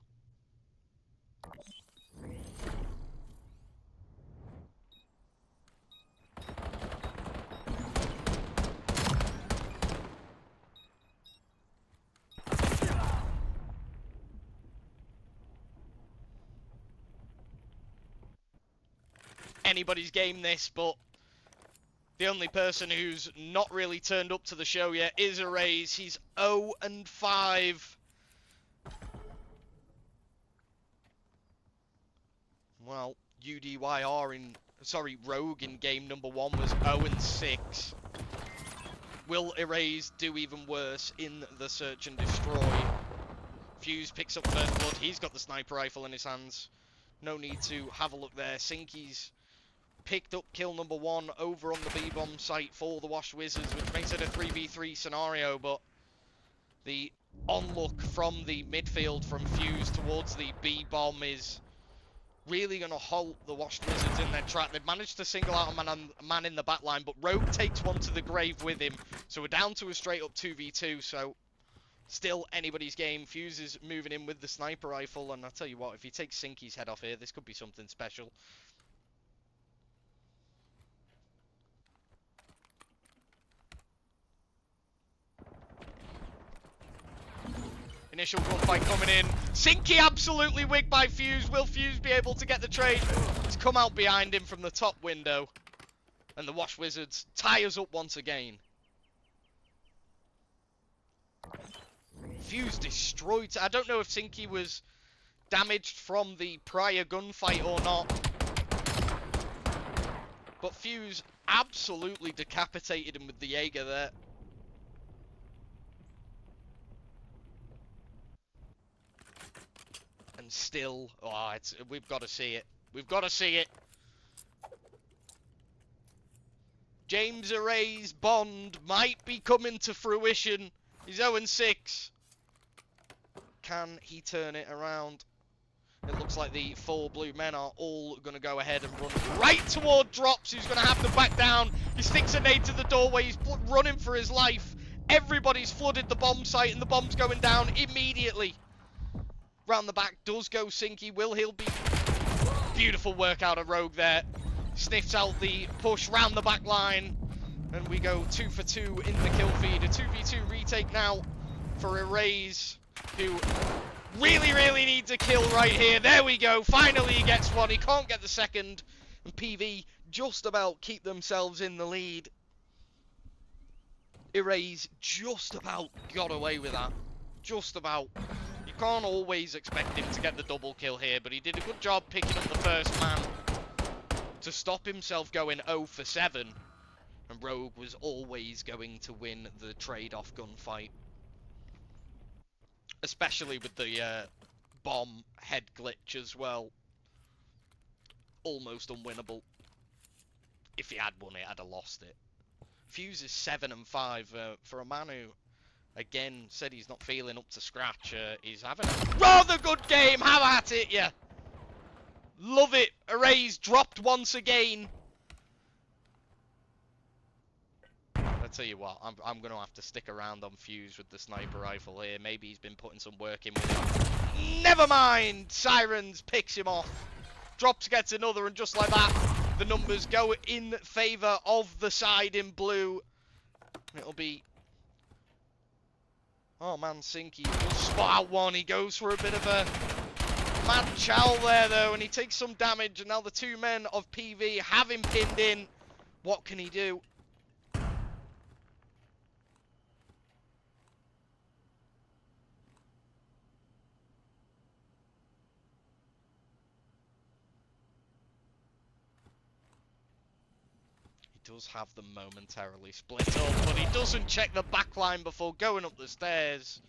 Anybody's game this, but the only person who's not really turned up to the show yet is Arrays. He's 0 and 5. Well, Rogue in game number 1 was 0 and 6. Will Erase do even worse in the search and destroy? Fuse picks up first blood. He's got the sniper rifle in his hands. No need to have a look there. Sinky's picked up kill number 1 over on the B-bomb site for the Washed Wizards, which makes it a 3v3 scenario, but the on-look from the midfield from Fuse towards the B-bomb is really going to halt the Washed Wizards in their track. They've managed to single out a man in the back line, but Rogue takes one to the grave with him, so we're down to a straight-up 2v2, so still anybody's game. Fuse is moving in with the sniper rifle, and I'll tell you what, if he takes Sinky's head off here, this could be something special. Initial gunfight coming in. Sinky absolutely wigged by Fuse. Will Fuse be able to get the trade? He's come out behind him from the top window. And the Washed Wizards tie us up once again. Fuse destroyed. I don't know if Sinky was damaged from the prior gunfight or not. But Fuse absolutely decapitated him with the Jaeger there. And still, we've got to see it. We've got to see it. James Array's Bond might be coming to fruition. He's 0-6. Can he turn it around? It looks like the 4 blue men are all going to go ahead and run right toward Drops, who's going to have to back down. He sticks a nade to the doorway. He's running for his life. Everybody's flooded the bomb site, and the bomb's going down immediately. Round the back does go Sinky. Will he'll be... Beautiful work out of Rogue there. Sniffs out the push round the back line. And we go 2 for 2 in the kill feed. A 2v2 retake now for Erase, who really needs a kill right here. There we go. Finally he gets one. He can't get the second. And PV just about keep themselves in the lead. Erase just about got away with that. Just about. You can't always expect him to get the double kill here, but he did a good job picking up the first man to stop himself going 0 for 7. And Rogue was always going to win the trade-off gunfight. Especially with the bomb head glitch as well. Almost unwinnable. If he had won it, I'd have lost it. Fuse is 7-5 for a man who, again, said he's not feeling up to scratch. He's having a rather good game. Have at it, yeah. Love it. Array's dropped once again. I tell you what, I'm going to have to stick around on Fuse with the sniper rifle here. Maybe he's been putting some work in with it. Never mind. Sirens picks him off. Drops gets another, and just like that, the numbers go in favour of the side in blue. It'll be... Oh man, Sinky will spot out one. He goes for a bit of a mad chow there though, and he takes some damage, and now the 2 men of PV have him pinned in. What can he do? Does have them momentarily split up, but he doesn't check the backline before going up the stairs.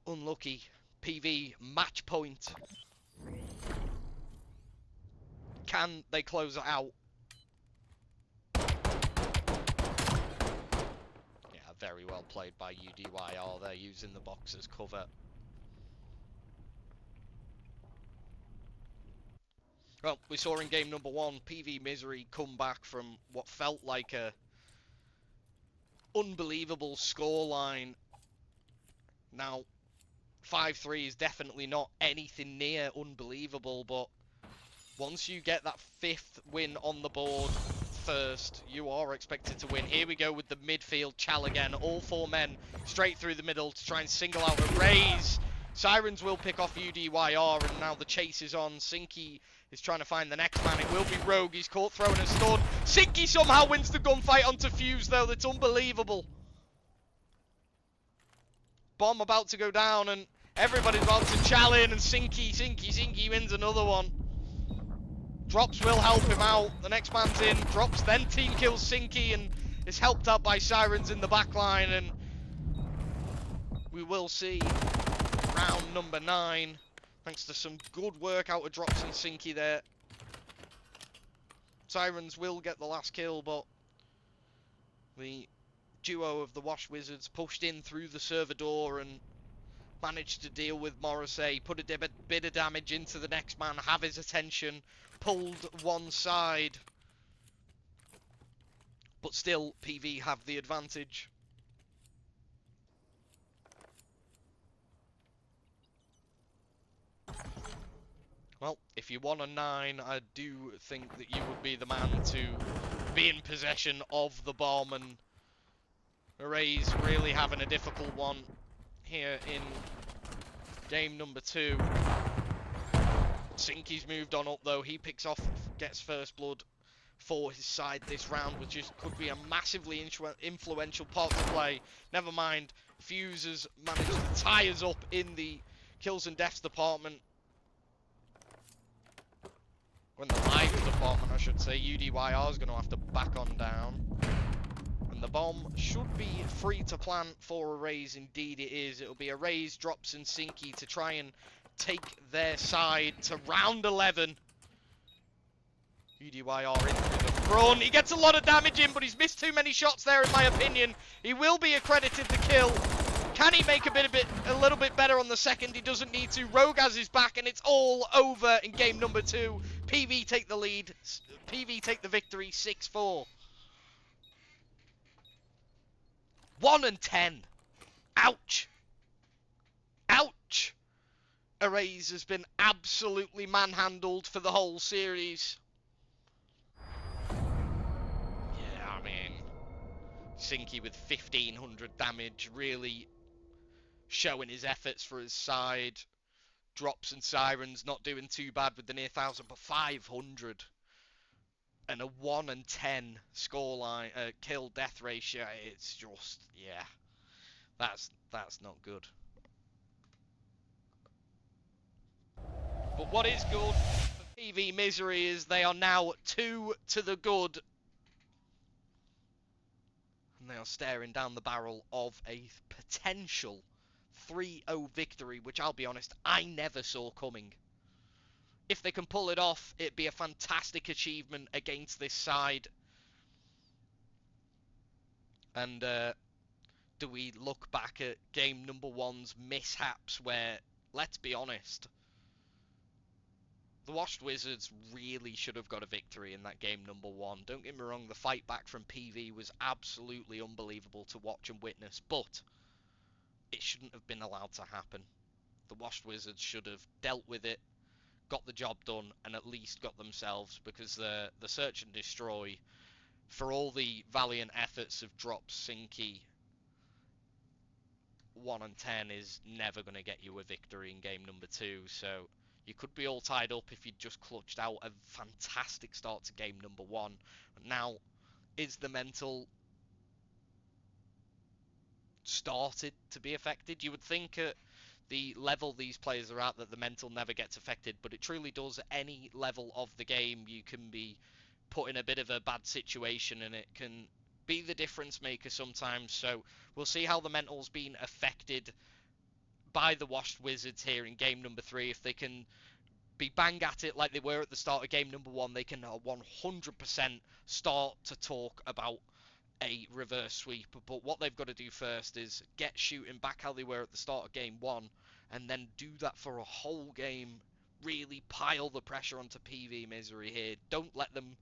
Unlucky. PV match point. Can they close it out? Yeah, very well played by UDYR. They're using the box as cover. Well, we saw in game number 1, PV Misery come back from what felt like a unbelievable scoreline. Now, 5-3 is definitely not anything near unbelievable, but once you get that 5th win on the board first, you are expected to win. Here we go with the midfield chal again. All 4 men straight through the middle to try and single out a Raze. Sirens will pick off UDYR, and now the chase is on. Sinky is trying to find the next man. It will be Rogue. He's caught throwing a stun. Sinky somehow wins the gunfight onto Fuse, though. That's unbelievable. Bomb about to go down, and everybody's about to chal in, and Sinky wins another one. Drops will help him out. The next man's in. Drops then team kills Sinky, and is helped out by Sirens in the backline, and we will see round number 9. Thanks to some good work out of Drops and Sinky there. Sirens will get the last kill, but the duo of the Wash Wizards pushed in through the server door and managed to deal with Morrissey, put a bit of damage into the next man, have his attention, pulled one side, but still PV have the advantage. Well, if you won a 9, I do think that you would be the man to be in possession of the bomb, and Array's really having a difficult one here in game number 2. Sinky's moved on up though, he gets first blood for his side this round, which could be a massively influential part to play. Never mind, Fuse has managed to tie us up in the kills and deaths department. When the lives department, I should say. UDYR is going to have to back on down. And the bomb should be free to plant for Arrays. Indeed it is. It'll be Arrays, Drops and Sinky to try and take their side to round 11. UDYR in through the front. He gets a lot of damage in, but he's missed too many shots there in my opinion. He will be accredited the kill. Can he make a little bit better on the second? He doesn't need to. Rogaz is back, and it's all over in game number 2. PV take the lead. PV take the victory, 6-4. 1 and 10. Ouch. Ouch. Arrays has been absolutely manhandled for the whole series. Yeah, I mean, Sinky with 1500 damage, really showing his efforts for his side. Drops and Sirens not doing too bad with the near 1000, but 500 and a 1 and 10 scoreline, kill death ratio. It's just, yeah, that's not good. But what is good for PV Misery is they are now 2 to the good. And they are staring down the barrel of a potential 3-0 victory, which I'll be honest, I never saw coming. If they can pull it off, it'd be a fantastic achievement against this side. And do we look back at game number 1's mishaps where, let's be honest, the Washed Wizards really should have got a victory in that game number 1. Don't get me wrong, the fight back from PV was absolutely unbelievable to watch and witness, but it shouldn't have been allowed to happen. The Washed Wizards should have dealt with it, got the job done, and at least got themselves, because the search and destroy, for all the valiant efforts of Drops, Sinky, 1 and 10 is never going to get you a victory in game number 2, so you could be all tied up if you'd just clutched out a fantastic start to game number 1. Now, is the mental started to be affected? You would think at the level these players are at that the mental never gets affected, but it truly does. Any level of the game, you can be put in a bit of a bad situation and it can be the difference maker sometimes. So we'll see how the mental's been affected by the Washed Wizards here in game number 3. If they can be bang at it like they were at the start of game number 1, they can 100% start to talk about a reverse sweep. But what they've got to do first is get shooting back how they were at the start of game 1, and then do that for a whole game. Really pile the pressure onto PV Misery here. Don't let them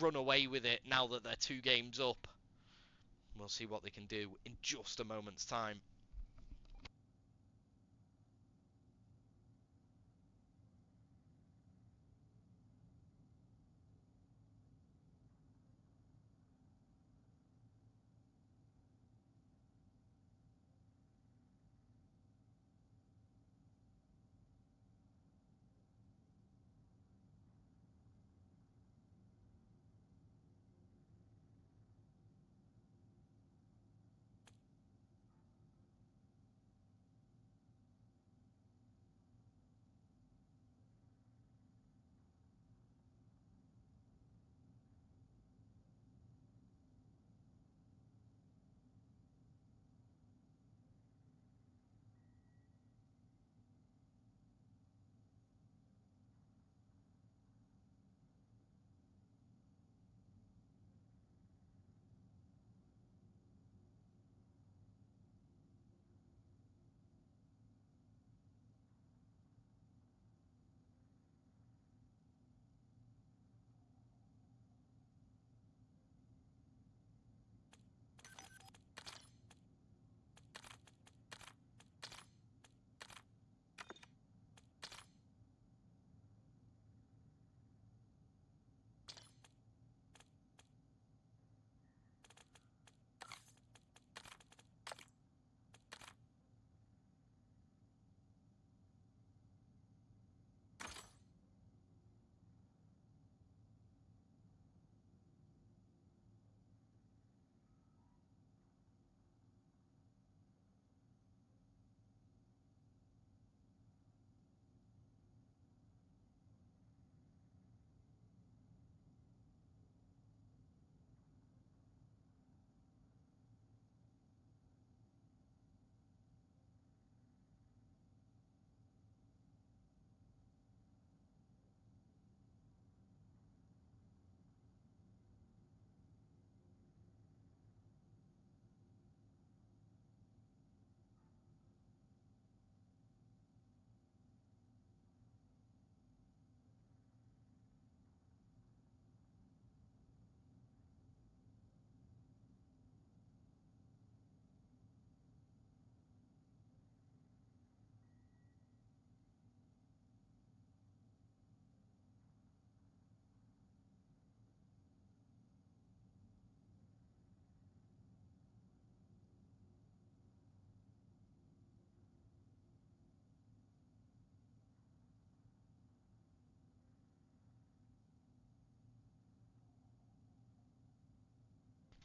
run away with it now that they're 2 games up. We'll see what they can do in just a moment's time.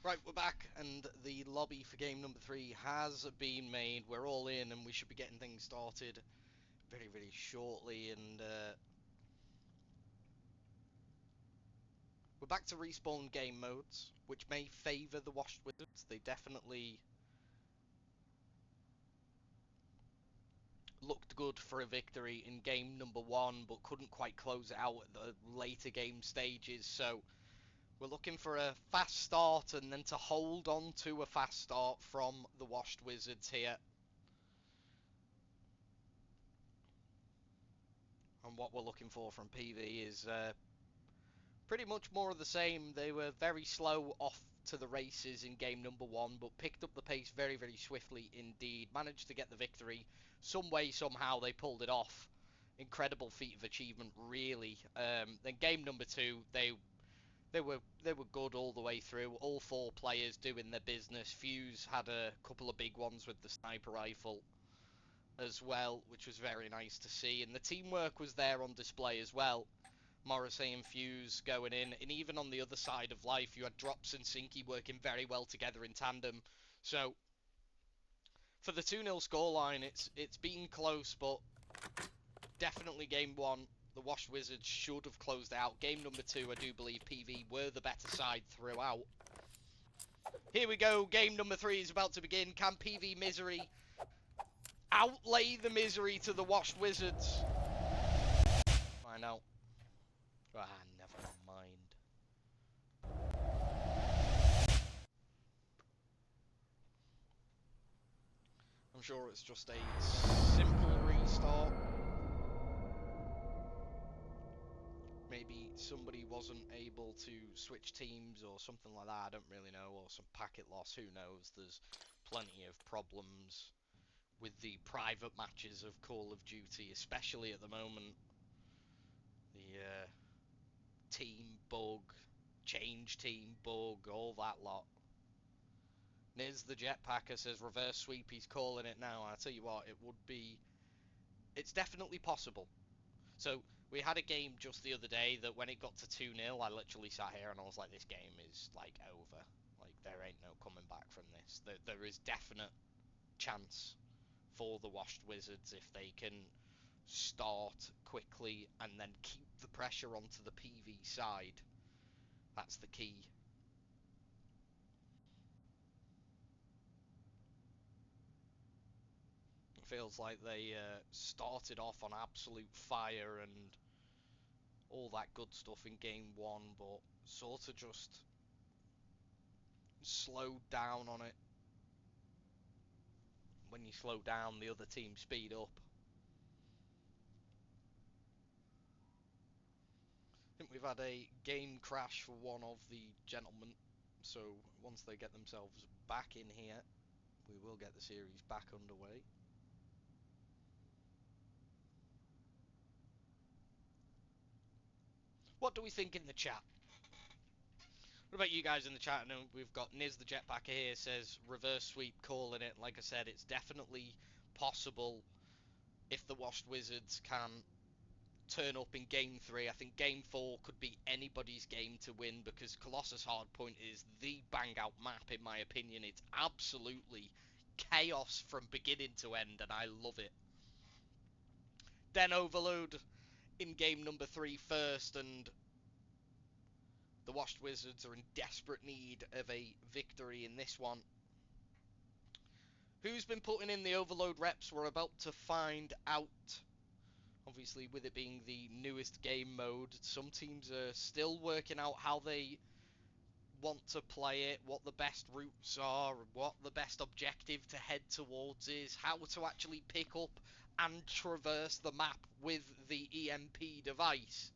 Right, we're back, and the lobby for game number 3 has been made. We're all in, and we should be getting things started very, very shortly. And we're back to respawn game modes, which may favour the Washed Wizards. They definitely looked good for a victory in game number 1, but couldn't quite close it out at the later game stages. So we're looking for a fast start, and then to hold on to a fast start from the Washed Wizards here. And what we're looking for from PV is pretty much more of the same. They were very slow off to the races in game number 1, but picked up the pace very, very swiftly indeed. Managed to get the victory. Some way, somehow, they pulled it off. Incredible feat of achievement, really. Then game number 2, they were good all the way through. All 4 players doing their business. Fuse had a couple of big ones with the sniper rifle as well, which was very nice to see. And the teamwork was there on display as well. Morrissey and Fuse going in, and even on the other side of life, you had Drops and Sinky working very well together in tandem. So for the 2-0 scoreline, it's been close, but definitely game 1, the Washed Wizards should have closed out. Game number 2, I do believe PV were the better side throughout. Here we go, game number 3 is about to begin. Can PV Misery outlay the misery to the Washed Wizards? Find out. Ah, never mind. I'm sure it's just a simple restart. Maybe somebody wasn't able to switch teams or something like that, I don't really know, or some packet loss, who knows. There's plenty of problems with the private matches of Call of Duty, especially at the moment. The team bug, change team bug, all that lot. Niz the Jetpacker says reverse sweep, he's calling it now. I tell you what, it's definitely possible. So we had a game just the other day that when it got to 2-0, I literally sat here and I was like, this game is like over. Like, there ain't no coming back from this. There is definite chance for the Washed Wizards if they can start quickly and then keep the pressure onto the PV side. That's the key. It feels like they started off on absolute fire and all that good stuff in game 1, but sort of just slowed down on it. When you slow down, the other team speed up. I think we've had a game crash for one of the gentlemen, so once they get themselves back in here, we will get the series back underway. What do we think in the chat? What about you guys in the chat? I know we've got Niz the Jetpacker here, says reverse sweep, calling it. Like I said, it's definitely possible if the Washed Wizards can turn up in game 3. I think game 4 could be anybody's game to win, because Colossus Hardpoint is the bang out map in my opinion. It's absolutely chaos from beginning to end, and I love it. Den Overload in game number 3 first, and the Washed Wizards are in desperate need of a victory in this one. Who's been putting in the Overload reps? We're about to find out. Obviously, with it being the newest game mode, some teams are still working out how they want to play it, what the best routes are, what the best objective to head towards is, how to actually pick up and traverse the map with the EMP device.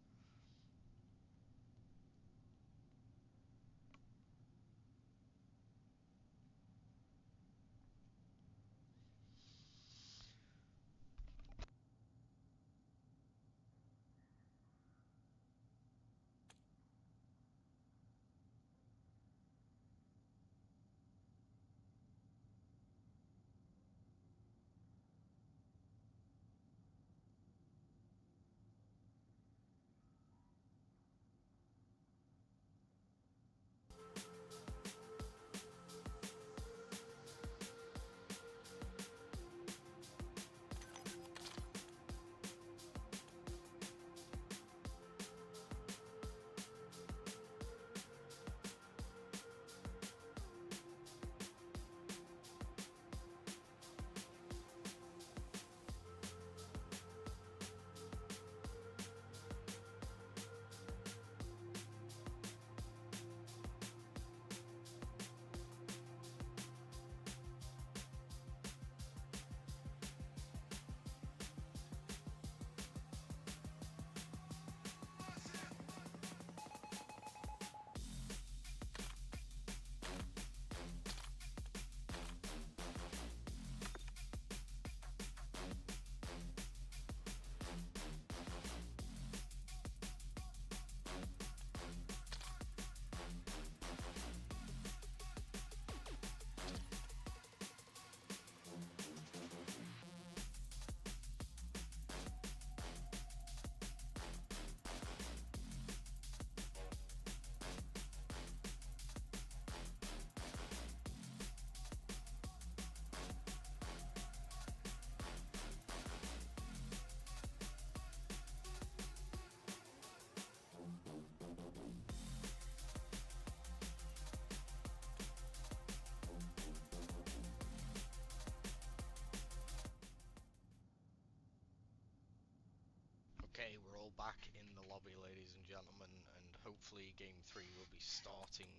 all back in the lobby, ladies and gentlemen, and hopefully Game 3 will be starting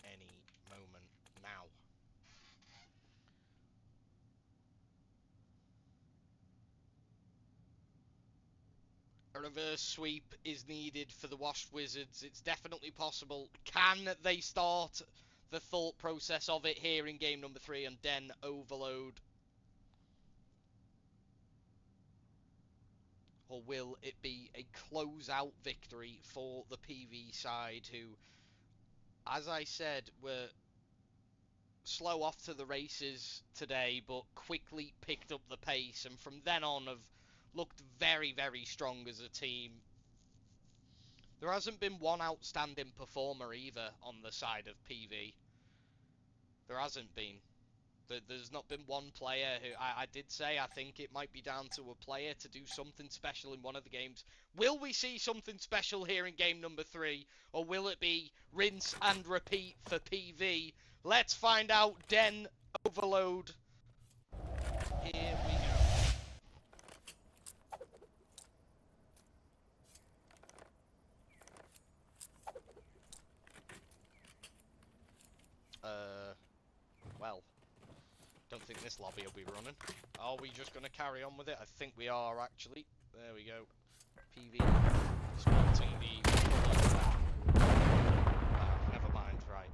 any moment now. A reverse sweep is needed for the Washed Wizards. It's definitely possible. Can they start the thought process of it here in game number 3 and Den overload? Or will it be a close-out victory for the PV side, who, as I said, were slow off to the races today, but quickly picked up the pace, and from then on have looked very, very strong as a team. There hasn't been one outstanding performer either on the side of PV. There hasn't been. There's not been one player who, I did say, I think it might be down to a player to do something special in one of the games. Will we see something special here in game number 3? Or will it be rinse and repeat for PV? Let's find out. Den overload. Here we go. Well, don't think this lobby will be running. Are we just going to carry on with it? I think we are, actually. There we go. PV spotting the... never mind, right.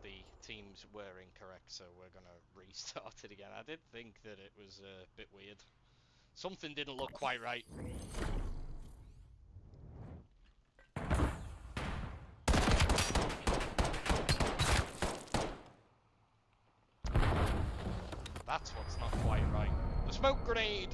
The teams were incorrect, so we're going to restart it again. I did think that it was a bit weird. Something didn't look quite right. That's what's not quite right. The smoke grenade!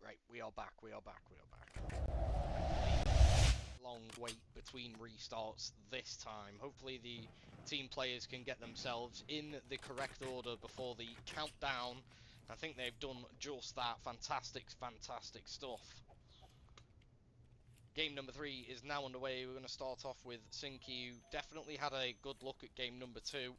Right. We are back. Long wait between restarts this time. Hopefully the team players can get themselves in the correct order before the countdown. I think they've done just that. Fantastic stuff. Game number 3 is now underway. We're going to start off with Sinky, who definitely had a good look at game number 2.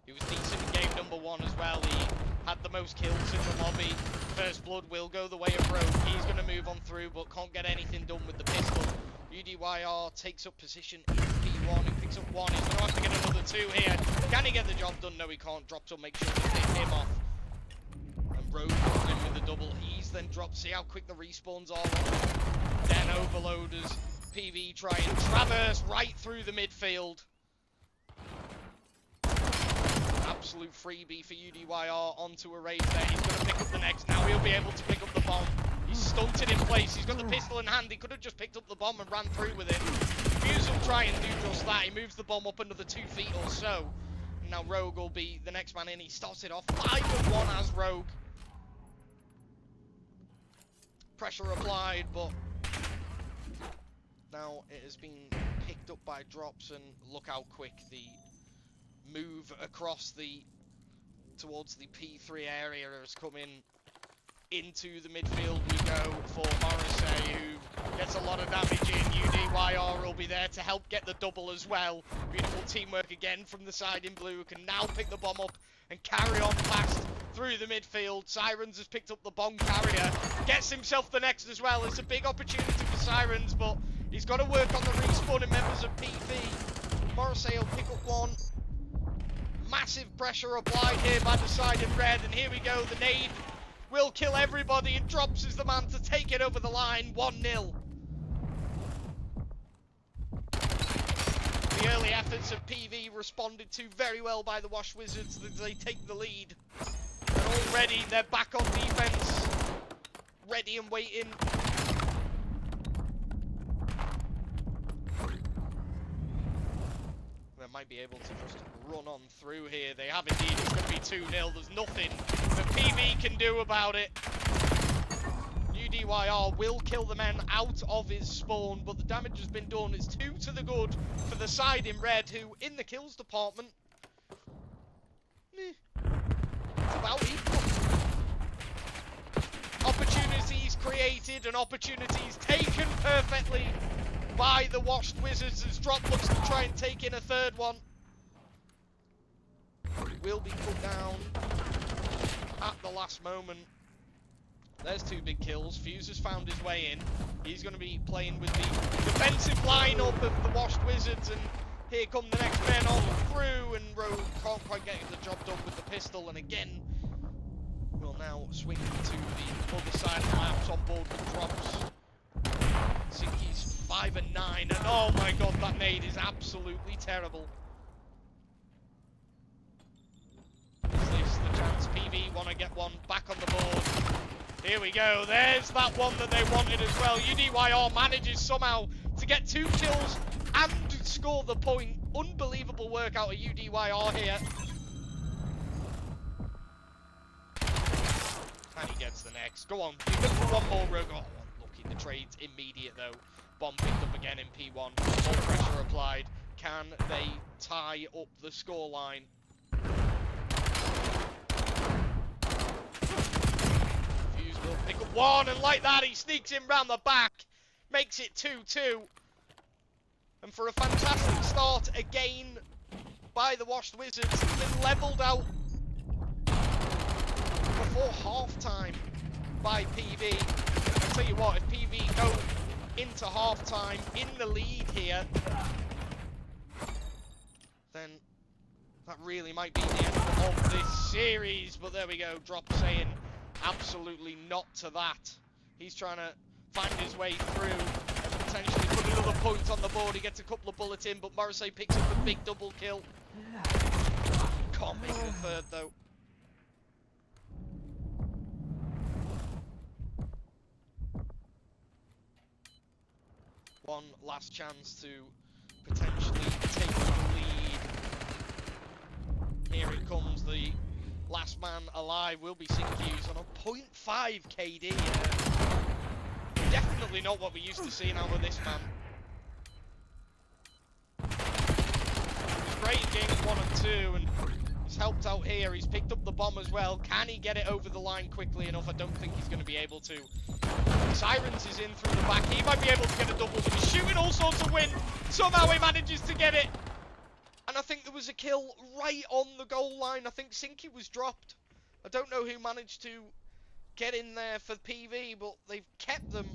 He was decent in game number 1 as well. He had the most kills in the lobby. First blood will go the way of Rogue. He's going to move on through, but can't get anything done with the pistol. UDYR takes up position in P1. He picks up 1. He's going to have to get another 2 here. Can he get the job done? No, he can't. Drops up, make sure to pick him off. And Rogue comes in with the double. He's then dropped. See how quick the respawns are. Then overloaders. PV try and traverse right through the midfield. Absolute freebie for UDYR onto a raid there. He's going to pick up the next. Now he'll be able to pick up the bomb. He's stunted in place. He's got the pistol in hand. He could have just picked up the bomb and ran through with it. Fuse will try and do just that. He moves the bomb up another 2 feet or so. And now Rogue will be the next man in. He starts it off 5-1 as Rogue. Pressure applied, but now it has been picked up by drops, and look how quick the move across towards the P3 area has come in. Into the midfield we go for Morrissey, who gets a lot of damage in. UDYR will be there to help get the double as well. Beautiful teamwork again from the side in blue, who can now pick the bomb up and carry on past through the midfield. Sirens has picked up the bomb carrier, gets himself the next as well. It's a big opportunity for Sirens, but he's got to work on the respawning members of PV. Morrissey will pick up 1. Massive pressure applied here by the side in red, and here we go. The nade will kill everybody, and Drops is the man to take it over the line. 1-0. The early efforts of PV responded to very well by the Wash Wizards as they take the lead. And already they're back on defense, ready and waiting. There might might be able to just run on through here. They have indeed. It's going to be 2-0. There's nothing that PV can do about it. UDYR will kill the men out of his spawn, but the damage has been done. It's 2 to the good for the side in red, who, in the kills department, it's about equal. Opportunities created and opportunities taken perfectly by the Washed Wizards as Drop looks to try and take in a third one. It will be put down at the last moment. There's 2 big kills. Fuse has found his way in. He's going to be playing with the defensive lineup of the Washed Wizards, and here come the next men on through, and Rogue can't quite get the job done with the pistol, and again, we'll now swing to the other side of the maps on board with Drops. Sinky's 5 and 9, and oh my god, that nade is absolutely terrible. Is this the chance? PV want to get one back on the board. Here we go, there's that one that they wanted as well. UDYR manages somehow to get 2 kills and score the point. Unbelievable work out of UDYR here. And he gets the next. Go on, you can for one more, Rogue. Oh, unlucky. The trade's immediate though. Bomb picked up again in P1. More pressure applied. Can they tie up the scoreline? Fuse will pick up 1, and like that, he sneaks in round the back. Makes it 2-2. And for a fantastic start again by the Washed Wizards, it's been levelled out before half-time by PV. I'll tell you what, if PV go into half-time in the lead here, then that really might be the end of this series. But there we go, Drop saying absolutely not to that. He's trying to find his way through and potentially put another point on the board. He gets a couple of bullets in, but Morrissey picks up a big double kill. Can't make the third though. One last chance to potentially take the lead. Here it comes, the last man alive will be Sinky's on a 0.5 KD. Definitely not what we used to see out of this man. He's great in games 1 and 2, and he's helped out here. He's picked up the bomb as well. Can he get it over the line quickly enough? I don't think he's going to be able to. Sirens is in through the back. He might be able to get a double, but he's shooting all sorts of wind. Somehow he manages to get it. And I think there was a kill right on the goal line. I think Sinky was dropped. I don't know who managed to get in there for PV, but they've kept them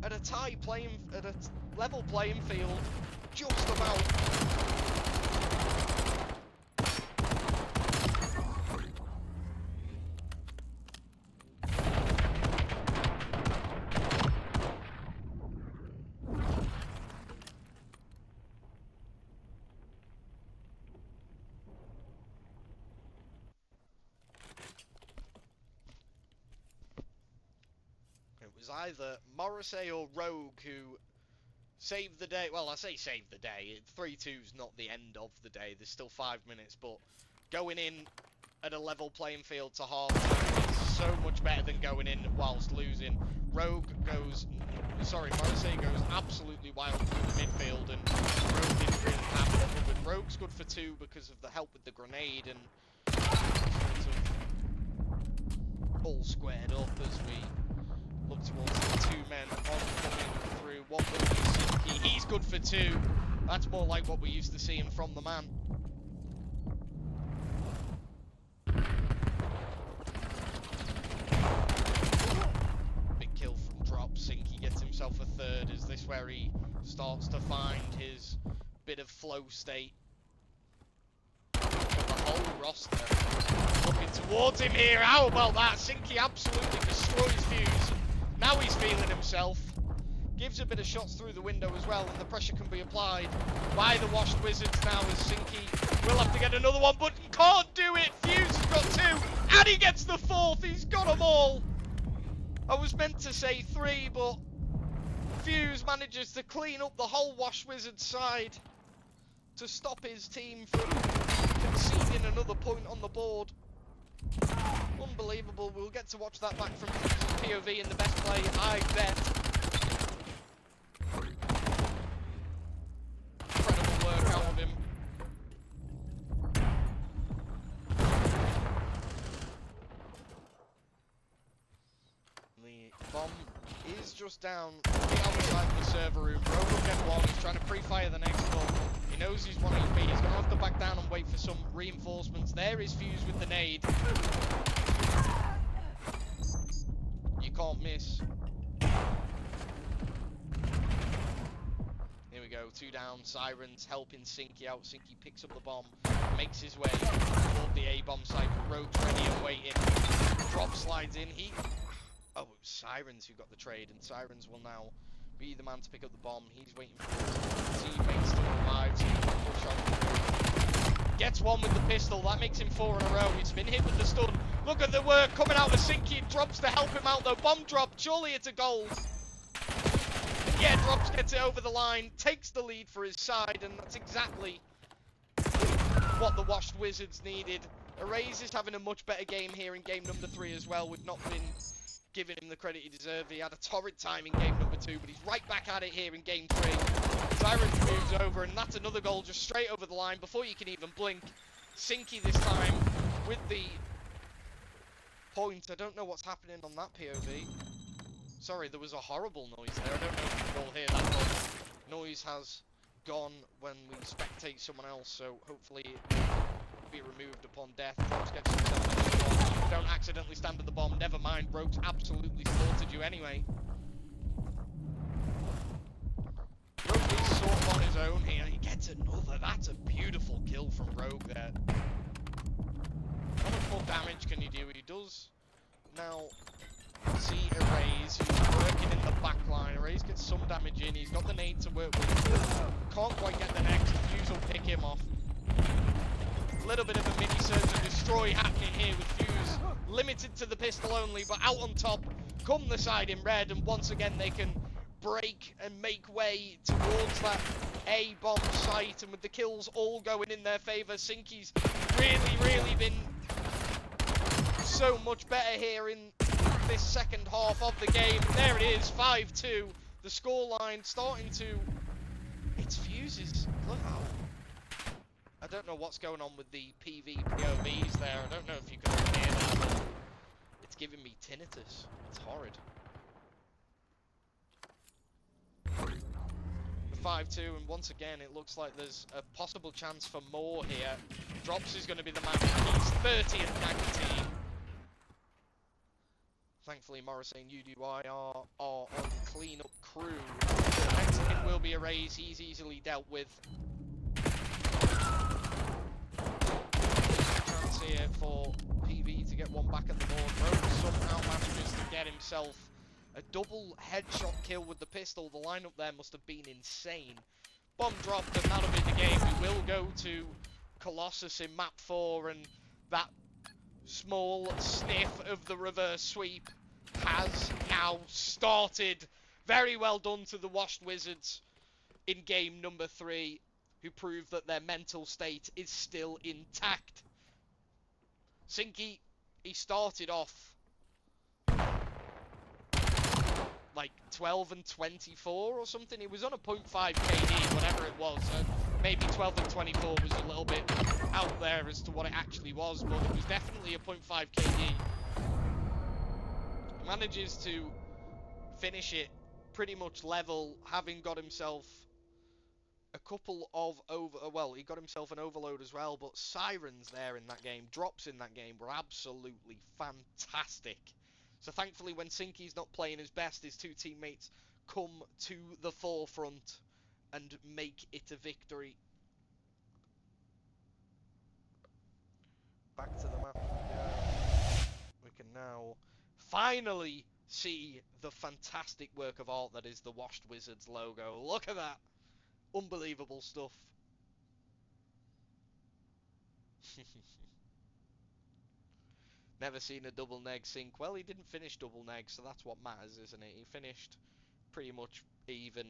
at a level playing field, just about. Was either Morrissey or Rogue who saved the day. Well, I say saved the day. 3-2's not the end of the day. There's still 5 minutes, but going in at a level playing field to half is so much better than going in whilst losing. Morrissey goes absolutely wild through the midfield, and Rogue didn't really have it. But Rogue's good for 2 because of the help with the grenade, and sort of all squared up as we look towards the 2 men oncoming through. What will be Sinky? He's good for 2. That's more like what we're used to seeing from the man. Big kill from Drop. Sinky gets himself a 3rd. Is this where he starts to find his bit of flow state? Got the whole roster looking towards him here. How about that? Sinky absolutely destroys Fuse. Now he's feeling himself. Gives a bit of shots through the window as well, and the pressure can be applied by the Washed Wizards now as Sinky will have to get another one, but can't do it. Fuse has got 2, and he gets the 4th. He's got them all. I was meant to say 3, but Fuse manages to clean up the whole Washed Wizards side to stop his team from conceding another point on the board. Unbelievable. We'll get to watch that back from POV in the best play, I bet. Incredible work out of him. The bomb is just down the outside of the server room. Rogue will get one. He's trying to pre-fire the next one. He knows he's 1 HP. He's going to have to back down and wait for some reinforcements. There is Fuse with the nade. You can't miss. Here we go. 2 down. Sirens helping Sinky out. Sinky picks up the bomb. Makes his way toward the A-bomb site. Rogue's ready and waiting. Drop slides in. Oh, it was Sirens who got the trade, and Sirens will now be the man to pick up the bomb. He's waiting for his teammates to arrive, so he can push on through. Gets one with the pistol. That makes him 4 in a row. He's been hit with the stun. Look at the work coming out of Sinky. Drops to help him out, though. Bomb drop. Surely it's a goal. Yeah, Drops gets it over the line. Takes the lead for his side, and that's exactly what the Washed Wizards needed. Erase is having a much better game here in game number 3 as well. We've not been giving him the credit he deserved. He had a torrid time in game number 2, but he's right back at it here in game 3. Sirens moves over, and that's another goal just straight over the line before you can even blink. Sinky this time with the point. I don't know what's happening on that POV. Sorry, there was a horrible noise there. I don't know if you can all hear that, but noise has gone when we spectate someone else, so hopefully it will be removed upon death. Drops gets himself in the bomb. Don't accidentally stand at the bomb. Never mind, Rogue's absolutely slaughtered you anyway. Rogue is sort of on his own here. He gets another. That's a beautiful kill from Rogue there. How much more damage can you do? He does now see Erase, who's working in the back line. Erase gets some damage in. He's got the nade to work with. Can't quite get the next. Fuse will pick him off. A little bit of a mini search and destroy happening here with Fuse. Limited to the pistol only, but out on top come the side in red, and once again they can break and make way towards that A-bomb site, and with the kills all going in their favour, Sinky's really been so much better here in this second half of the game. There it is, 5-2. The scoreline starting to... It's Fuses. Look out. I don't know what's going on with the PV POVs there. I don't know if you can hear that, but it's giving me tinnitus. It's horrid. The 5-2, and once again, it looks like there's a possible chance for more here. Drops is going to be the man who keeps 30 at 19. Thankfully, Morris and UDY are on clean-up crew. The next hit will be Erase. He's easily dealt with. Chance here for PV to get one back at the board. Rogue somehow manages to get himself a double headshot kill with the pistol. The lineup there must have been insane. Bomb dropped, and that'll be the game. We will go to Colossus in map 4, and that small sniff of the reverse sweep has now started. Very well done to the Washed Wizards in game number 3, who proved that their mental state is still intact. Sinky, he started off like 12 and 24 or something. He was on a 0.5 KD, whatever it was. Maybe 12 and 24 was a little bit out there as to what it actually was, but it was definitely a 0.5 KD. He manages to finish it pretty much level, having got himself a couple of he got himself an overload as well, but Sirens there in that game, drops in that game, were absolutely fantastic. So thankfully, when Sinky's not playing his best, his two teammates come to the forefront and make it a victory. Back to the map we go. We can now finally see the fantastic work of art that is the Washed Wizards logo. Look at that. Unbelievable stuff. Never seen a double neg sink. Well, he didn't finish double neg, so that's what matters, isn't it? He finished pretty much even,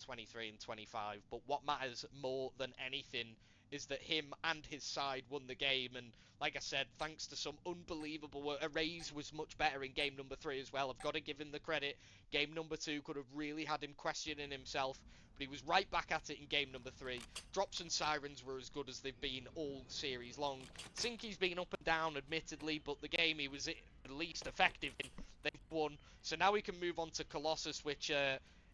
23 and 25. But what matters more than anything is that him and his side won the game. And like I said, thanks to some unbelievable work, Arrays was much better in game number 3 as well. I've got to give him the credit. Game number 2 could have really had him questioning himself, but he was right back at it in game number 3. Drops and Sirens were as good as they've been all series long. Sinky's been up and down, admittedly, but the game he was at least effective in, they won. So now we can move on to Colossus, which,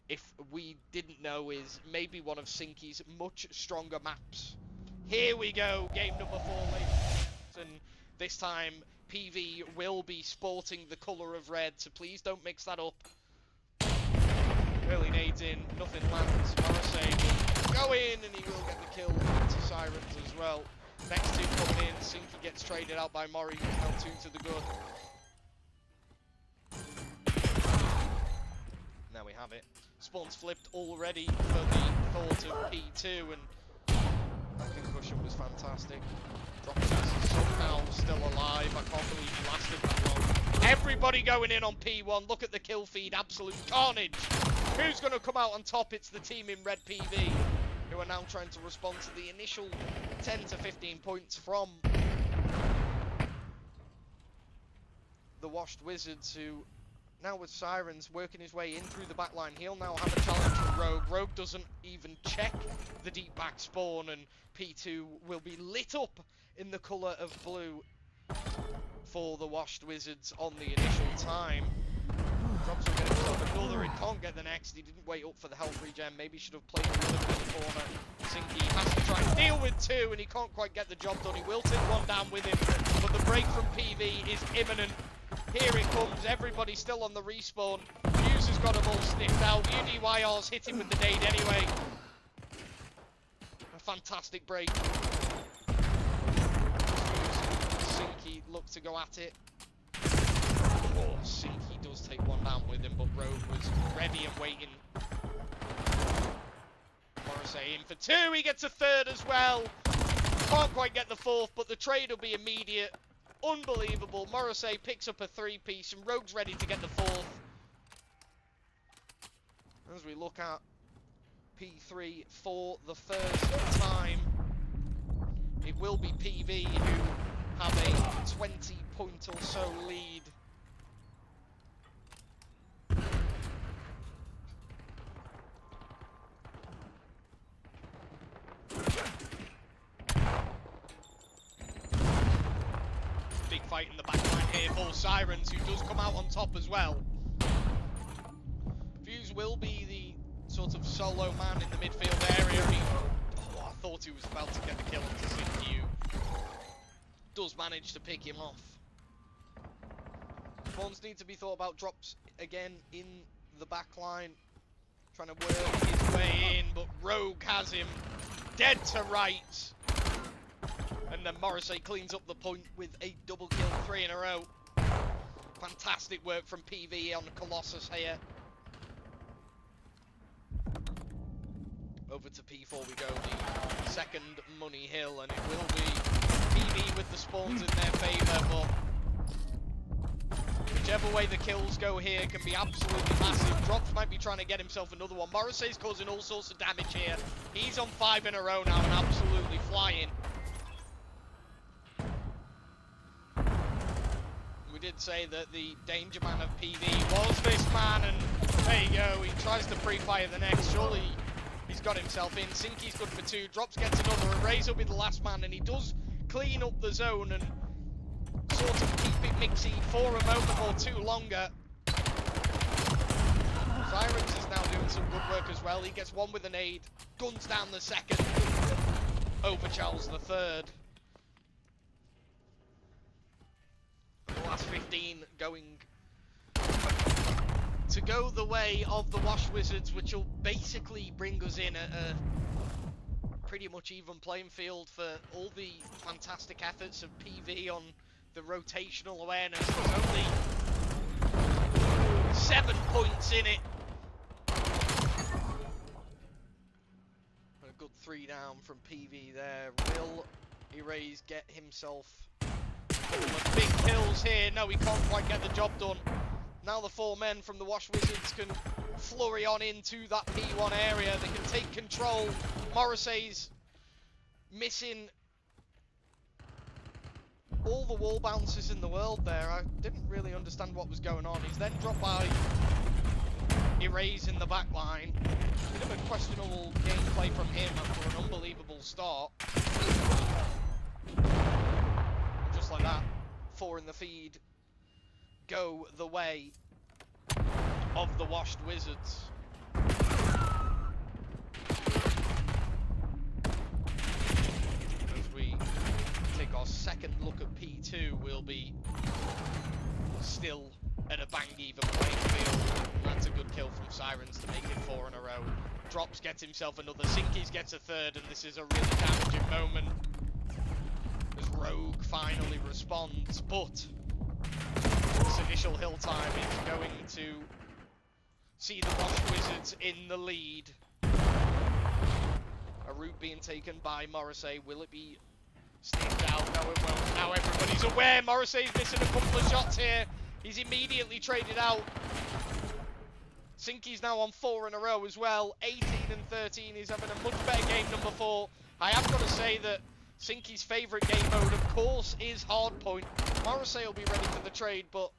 if we didn't know, is maybe one of Sinky's much stronger maps. Here we go, game number 4, ladies and this time PV will be sporting the colour of red, so please don't mix that up. Early nades in, nothing lands. Morrissey will go in and he will get the kill to Sirens as well. Next two coming in, Sinky gets traded out by Mori, he's now 2 to the good. Now we have it. Spawn's flipped already for the thought of P2, and that concussion was fantastic. Drops is somehow still alive. I can't believe he lasted that long. Everybody going in on P1. Look at the kill feed. Absolute carnage. Who's going to come out on top? It's the team in red PV, who are now trying to respond to the initial 10 to 15 points from the Washed Wizards, who now with Sirens working his way in through the back line. He'll now have a challenge from Rogue. Rogue doesn't even check the deep back spawn, and P2 will be lit up in the colour of blue for the Washed Wizards on the initial time. Drops will get himself another, he can't get the next, he didn't wait up for the health regen, maybe should have played a little bit in the corner. Sinky has to try and deal with 2 and he can't quite get the job done. He will take 1 down with him, but the break from PV is imminent. Here it comes, everybody's still on the respawn. Fuse has got them all sniffed out. UDYR's hit him with the nade anyway. A fantastic break. Sinky looked to go at it. Oh, Sinky does take 1 down with him, but Rogue was ready and waiting. Morrissey in for 2, he gets a 3rd as well. Can't quite get the 4th, but the trade will be immediate. Unbelievable. Morrissey picks up a 3-piece and Rogue's ready to get the 4th. As we look at P3 for the first time, it will be PV who have a 20-point or so lead. Fight in the back line here for Sirens, who does come out on top as well. Fuse will be the sort of solo man in the midfield area. I thought he was about to get the kill onto Sinky, does manage to pick him off. Spawns need to be thought about. Drops again in the back line, trying to work his way in, but Rogue has him dead to rights. And then Morrissey cleans up the point with a double kill, 3 in a row. Fantastic work from PV on Colossus here. Over to P4 we go, the second money hill, and it will be PV with the spawns in their favour, but whichever way the kills go here can be absolutely massive. Drops might be trying to get himself another one. Morrissey's causing all sorts of damage here. He's on 5 in a row now and absolutely flying. We did say that the danger man of PV was this man, and there you go, he tries to pre-fire the next. Surely he's got himself in. Sinky's good for 2, Drops gets another, and Razor will be the last man, and he does clean up the zone and sort of keep it mixy for a moment or 2 longer. Sirens is now doing some good work as well. He gets 1 with an nade, guns down the 2nd, over Charles the 3rd. The last 15 going to go the way of the Wash Wizards, which will basically bring us in at a pretty much even playing field for all the fantastic efforts of PV on the rotational awareness. There's only 7 points in it. A good 3 down from PV there. Will Erase get himself big kills here? No, he can't quite get the job done. Now the 4 men from the Wash Wizards can flurry on into that P1 area. They can take control. Morrissey's missing all the wall bounces in the world there. I didn't really understand what was going on. He's then dropped by Erase in the back line. Bit of a questionable gameplay from him after an unbelievable start. Just like that, 4 in the feed go the way of the Washed Wizards. As we take our second look at P2, we'll be still at a bang even playing field. That's a good kill from Sirens to make it 4 in a row. Drops gets himself another, Sinkies gets a third, and this is a really damaging moment as Rogue finally responds, but this initial hill time is going to see the Washed Wizards in the lead. A route being taken by Morrissey. Will it be sniffed out? No, it won't. Now everybody's aware. Morrissey's missing a couple of shots here. He's immediately traded out. Sinky's now on 4 in a row as well. 18 and 13. He's having a much better game, number 4. I have got to say that Sinky's favourite game mode, of course, is Hardpoint. Morrissey will be ready for the trade, but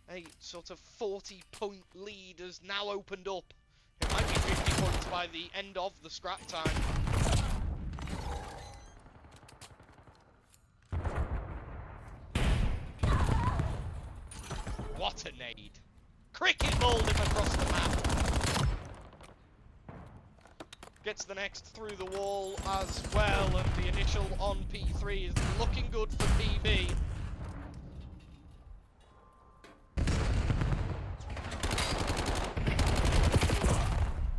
a sort of 40-point lead has now opened up. It might be 50 points by the end of the scrap time. What a nade. Cricket balled him across the map. Gets the next through the wall as well, and the initial on P3 is looking good for PV.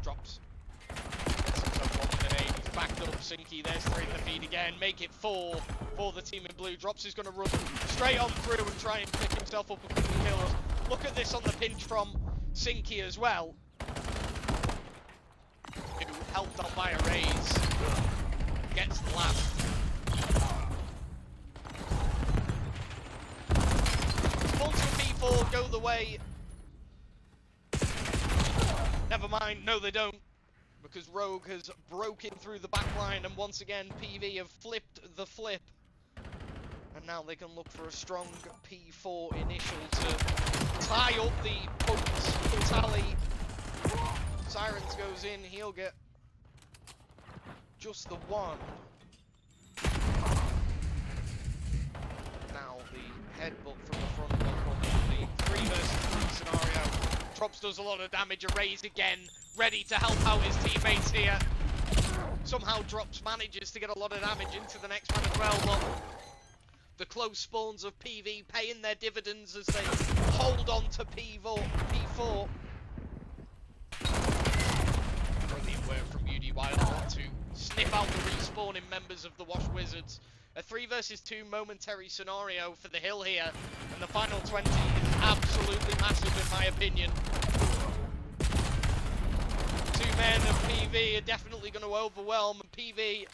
Drops. Gets himself one with an 8. He's backed up. Sinky, there's 3 in the feed again. Make it 4 for the team in blue. Drops is going to run straight on through and try and pick himself up a couple of kills. Look at this on the pinch from Sinky as well. Who helped out by a raise. Gets the last. Multiple P4 go the way. Never mind, no they don't. Because Rogue has broken through the back line, and once again PV have flipped the flip. And now they can look for a strong P4 initial to tie up the points tally. Sirens goes in, he'll get just the 1. Now the headbutt from the front will the 3 versus 3 scenario. Trops does a lot of damage, a raise again, ready to help out his teammates here. Somehow Drops manages to get a lot of damage into the next one as well, but the close spawns of PV paying their dividends as they hold on to P4. Brilliant work from UD Wild to sniff out the respawning members of the Washed Wizards. A 3 versus 2 momentary scenario for the hill here, and the final 20 is absolutely massive in my opinion. 2 men of PV are definitely going to overwhelm, and PV,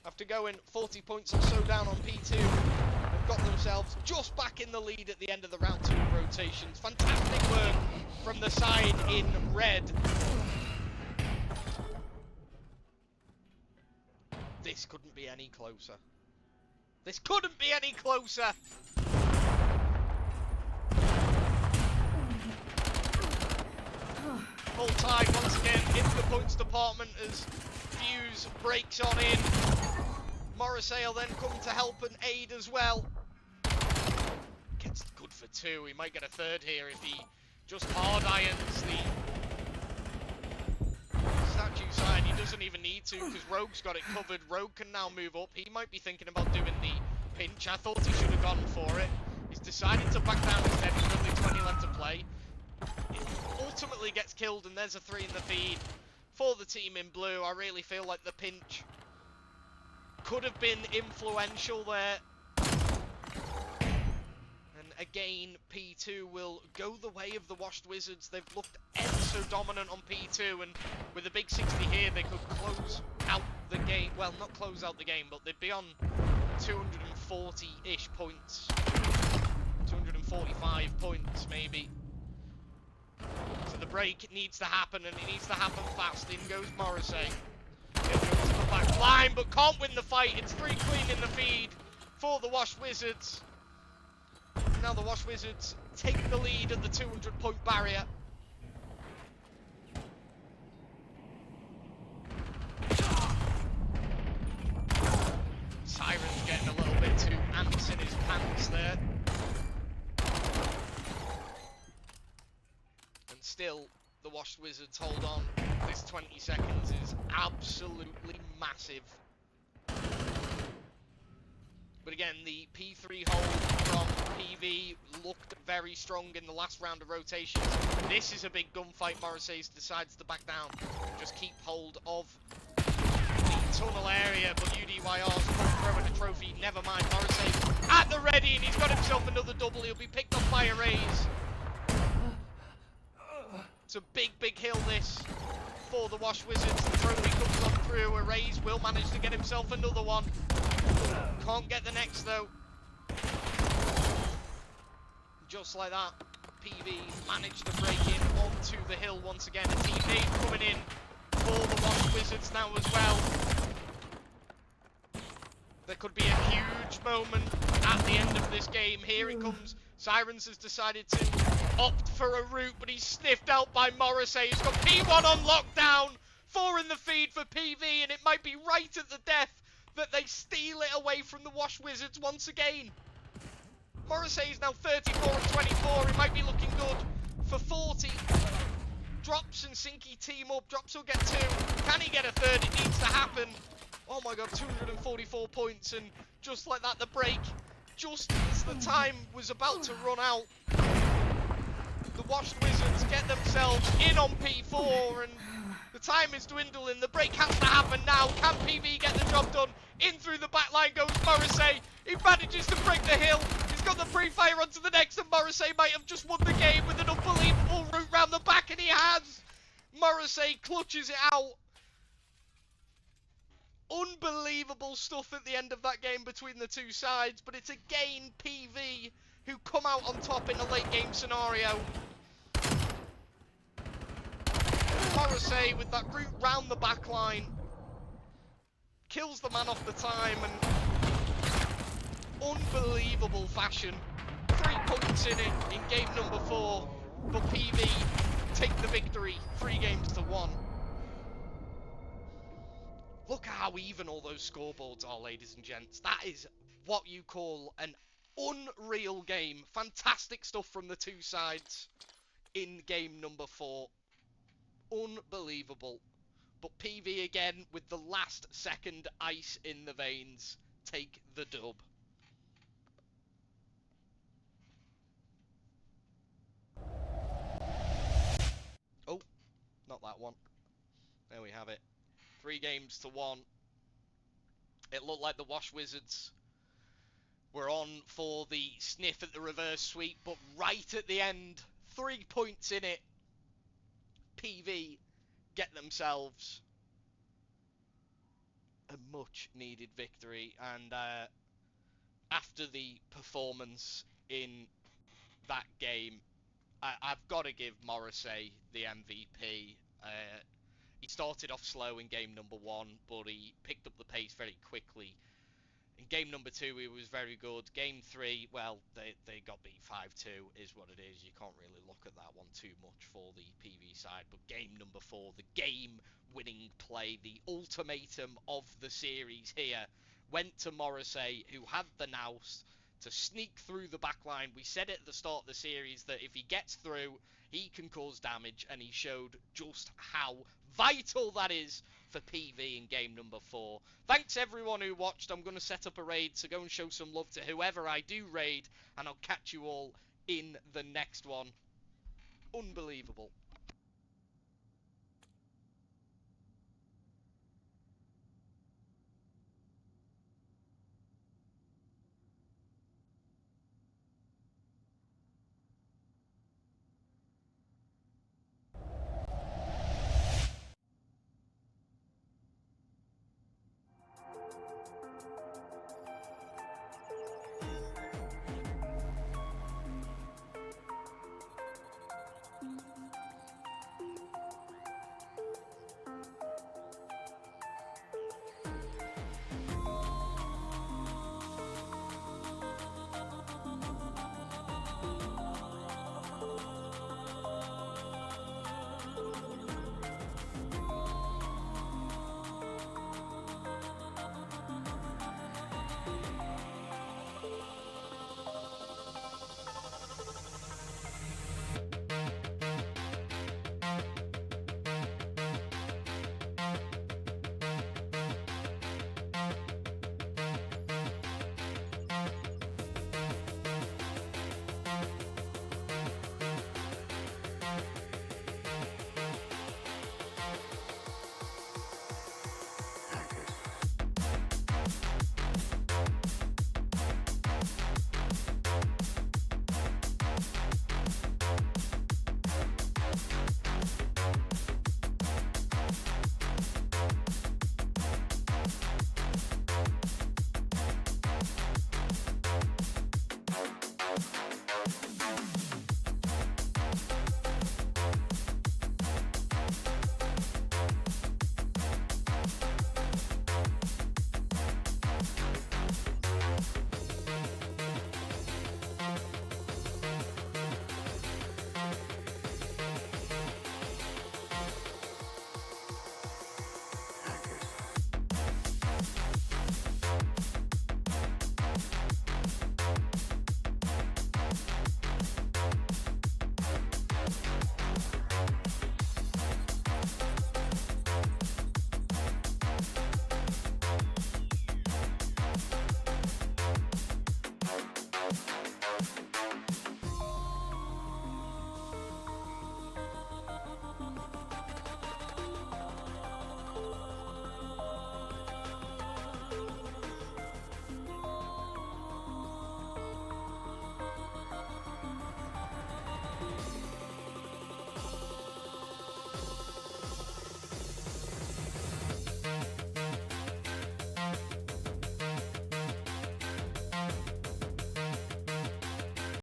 after going 40 points or so down on P2, have got themselves just back in the lead at the end of the round 2 rotations. Fantastic work from the side in red. This couldn't be any closer. This couldn't be any closer! Full tide once again into the points department as Fuse breaks on in. Morrissey will then come to help and aid as well. Gets good for 2. He might get a 3rd here if he just hard irons the statue side. He doesn't even need to because Rogue's got it covered. Rogue can now move up. He might be thinking about doing the pinch. I thought he should have gone for it. He's decided to back down instead. There's only 20 left to play. It ultimately gets killed, and there's a 3 in the feed for the team in blue. I really feel like the pinch could have been influential there. And again, P2 will go the way of the Washed Wizards. They've looked ever so dominant on P2, and with a big 60 here, they could close out the game. Well, not close out the game, but they'd be on 240-ish points. 245 points, maybe. So the break. It needs to happen, and it needs to happen fast. In goes Morrissey. He'll go to the back line, but can't win the fight. It's 3 clean in the feed for the Wash Wizards. Now the Wash Wizards take the lead at the 200-point barrier. Siren's getting a little bit too ants in his pants there. And still, the Wash Wizards hold on. This 20 seconds is absolutely massive. But again, the P3 hold from PV looked very strong in the last round of rotations. This is a big gunfight. Morrissey decides to back down. Just keep hold of the tunnel area, but UDYR's throwing a trophy. Never mind, Morrissey at the ready, and he's got himself another double. He'll be picked up by a raise. It's a big, big hill this for the Wash Wizards. The trophy comes on through. A raise will manage to get himself another one. Can't get the next though. Just like that, PV managed to break in onto the hill once again. A teammate coming in for the Wash Wizards now as well. There could be a huge moment at the end of this game. Here it comes. Sirens has decided to opt for a route, but he's sniffed out by Morrissey. He's got P1 on lockdown. 4 in the feed for PV, and it might be right at the death that they steal it away from the Wash Wizards once again. Morrissey is now 34 and 24. It might be looking good for 40. Drops and Sinky team up. Drops will get 2. Can he get a third? It needs to happen. Oh my god, 244 points, and just like that, the break, just as the time was about to run out, the Wash Wizards get themselves in on P4, and the time is dwindling. The break has to happen now. Can PV get the job done? In through the back line goes Morrissey. He manages to break the hill. He's got the pre-fire onto the next, and Morrissey might have just won the game with an unbelievable route round the back, and he has. Morrissey clutches it out. Unbelievable stuff at the end of that game between the two sides, but it's again PV who come out on top in a late game scenario. Morrissey with that route round the back line kills the man off the time, and unbelievable fashion. 3 points in it in game number 4, but PV take the victory 3 games to 1. Look at how even all those scoreboards are, ladies and gents. That is what you call an unreal game. Fantastic stuff from the two sides in game number 4. Unbelievable. But PV again, with the last second ice in the veins, take the dub. Oh, not that one. There we have it. 3 games to 1. It looked like the Wash Wizards were on for the sniff at the reverse sweep, but right at the end, 3 points in it, PV get themselves a much needed victory. And after the performance in that game, I've got to give Morrissey the MVP. He started off slow in game number 1, but he picked up the pace very quickly. In game number 2, he was very good. Game 3, well, they got beat 5-2, is what it is. You can't really look at that one too much for the PV side. But game number 4, the game-winning play, the ultimatum of the series here, went to Morrissey, who had the nous to sneak through the back line. We said at the start of the series that if he gets through, he can cause damage, and he showed just how vital that is for PV in game number 4. Thanks everyone who watched. I'm going to set up a raid, so go and show some love to whoever I do raid, and I'll catch you all in the next one. Unbelievable.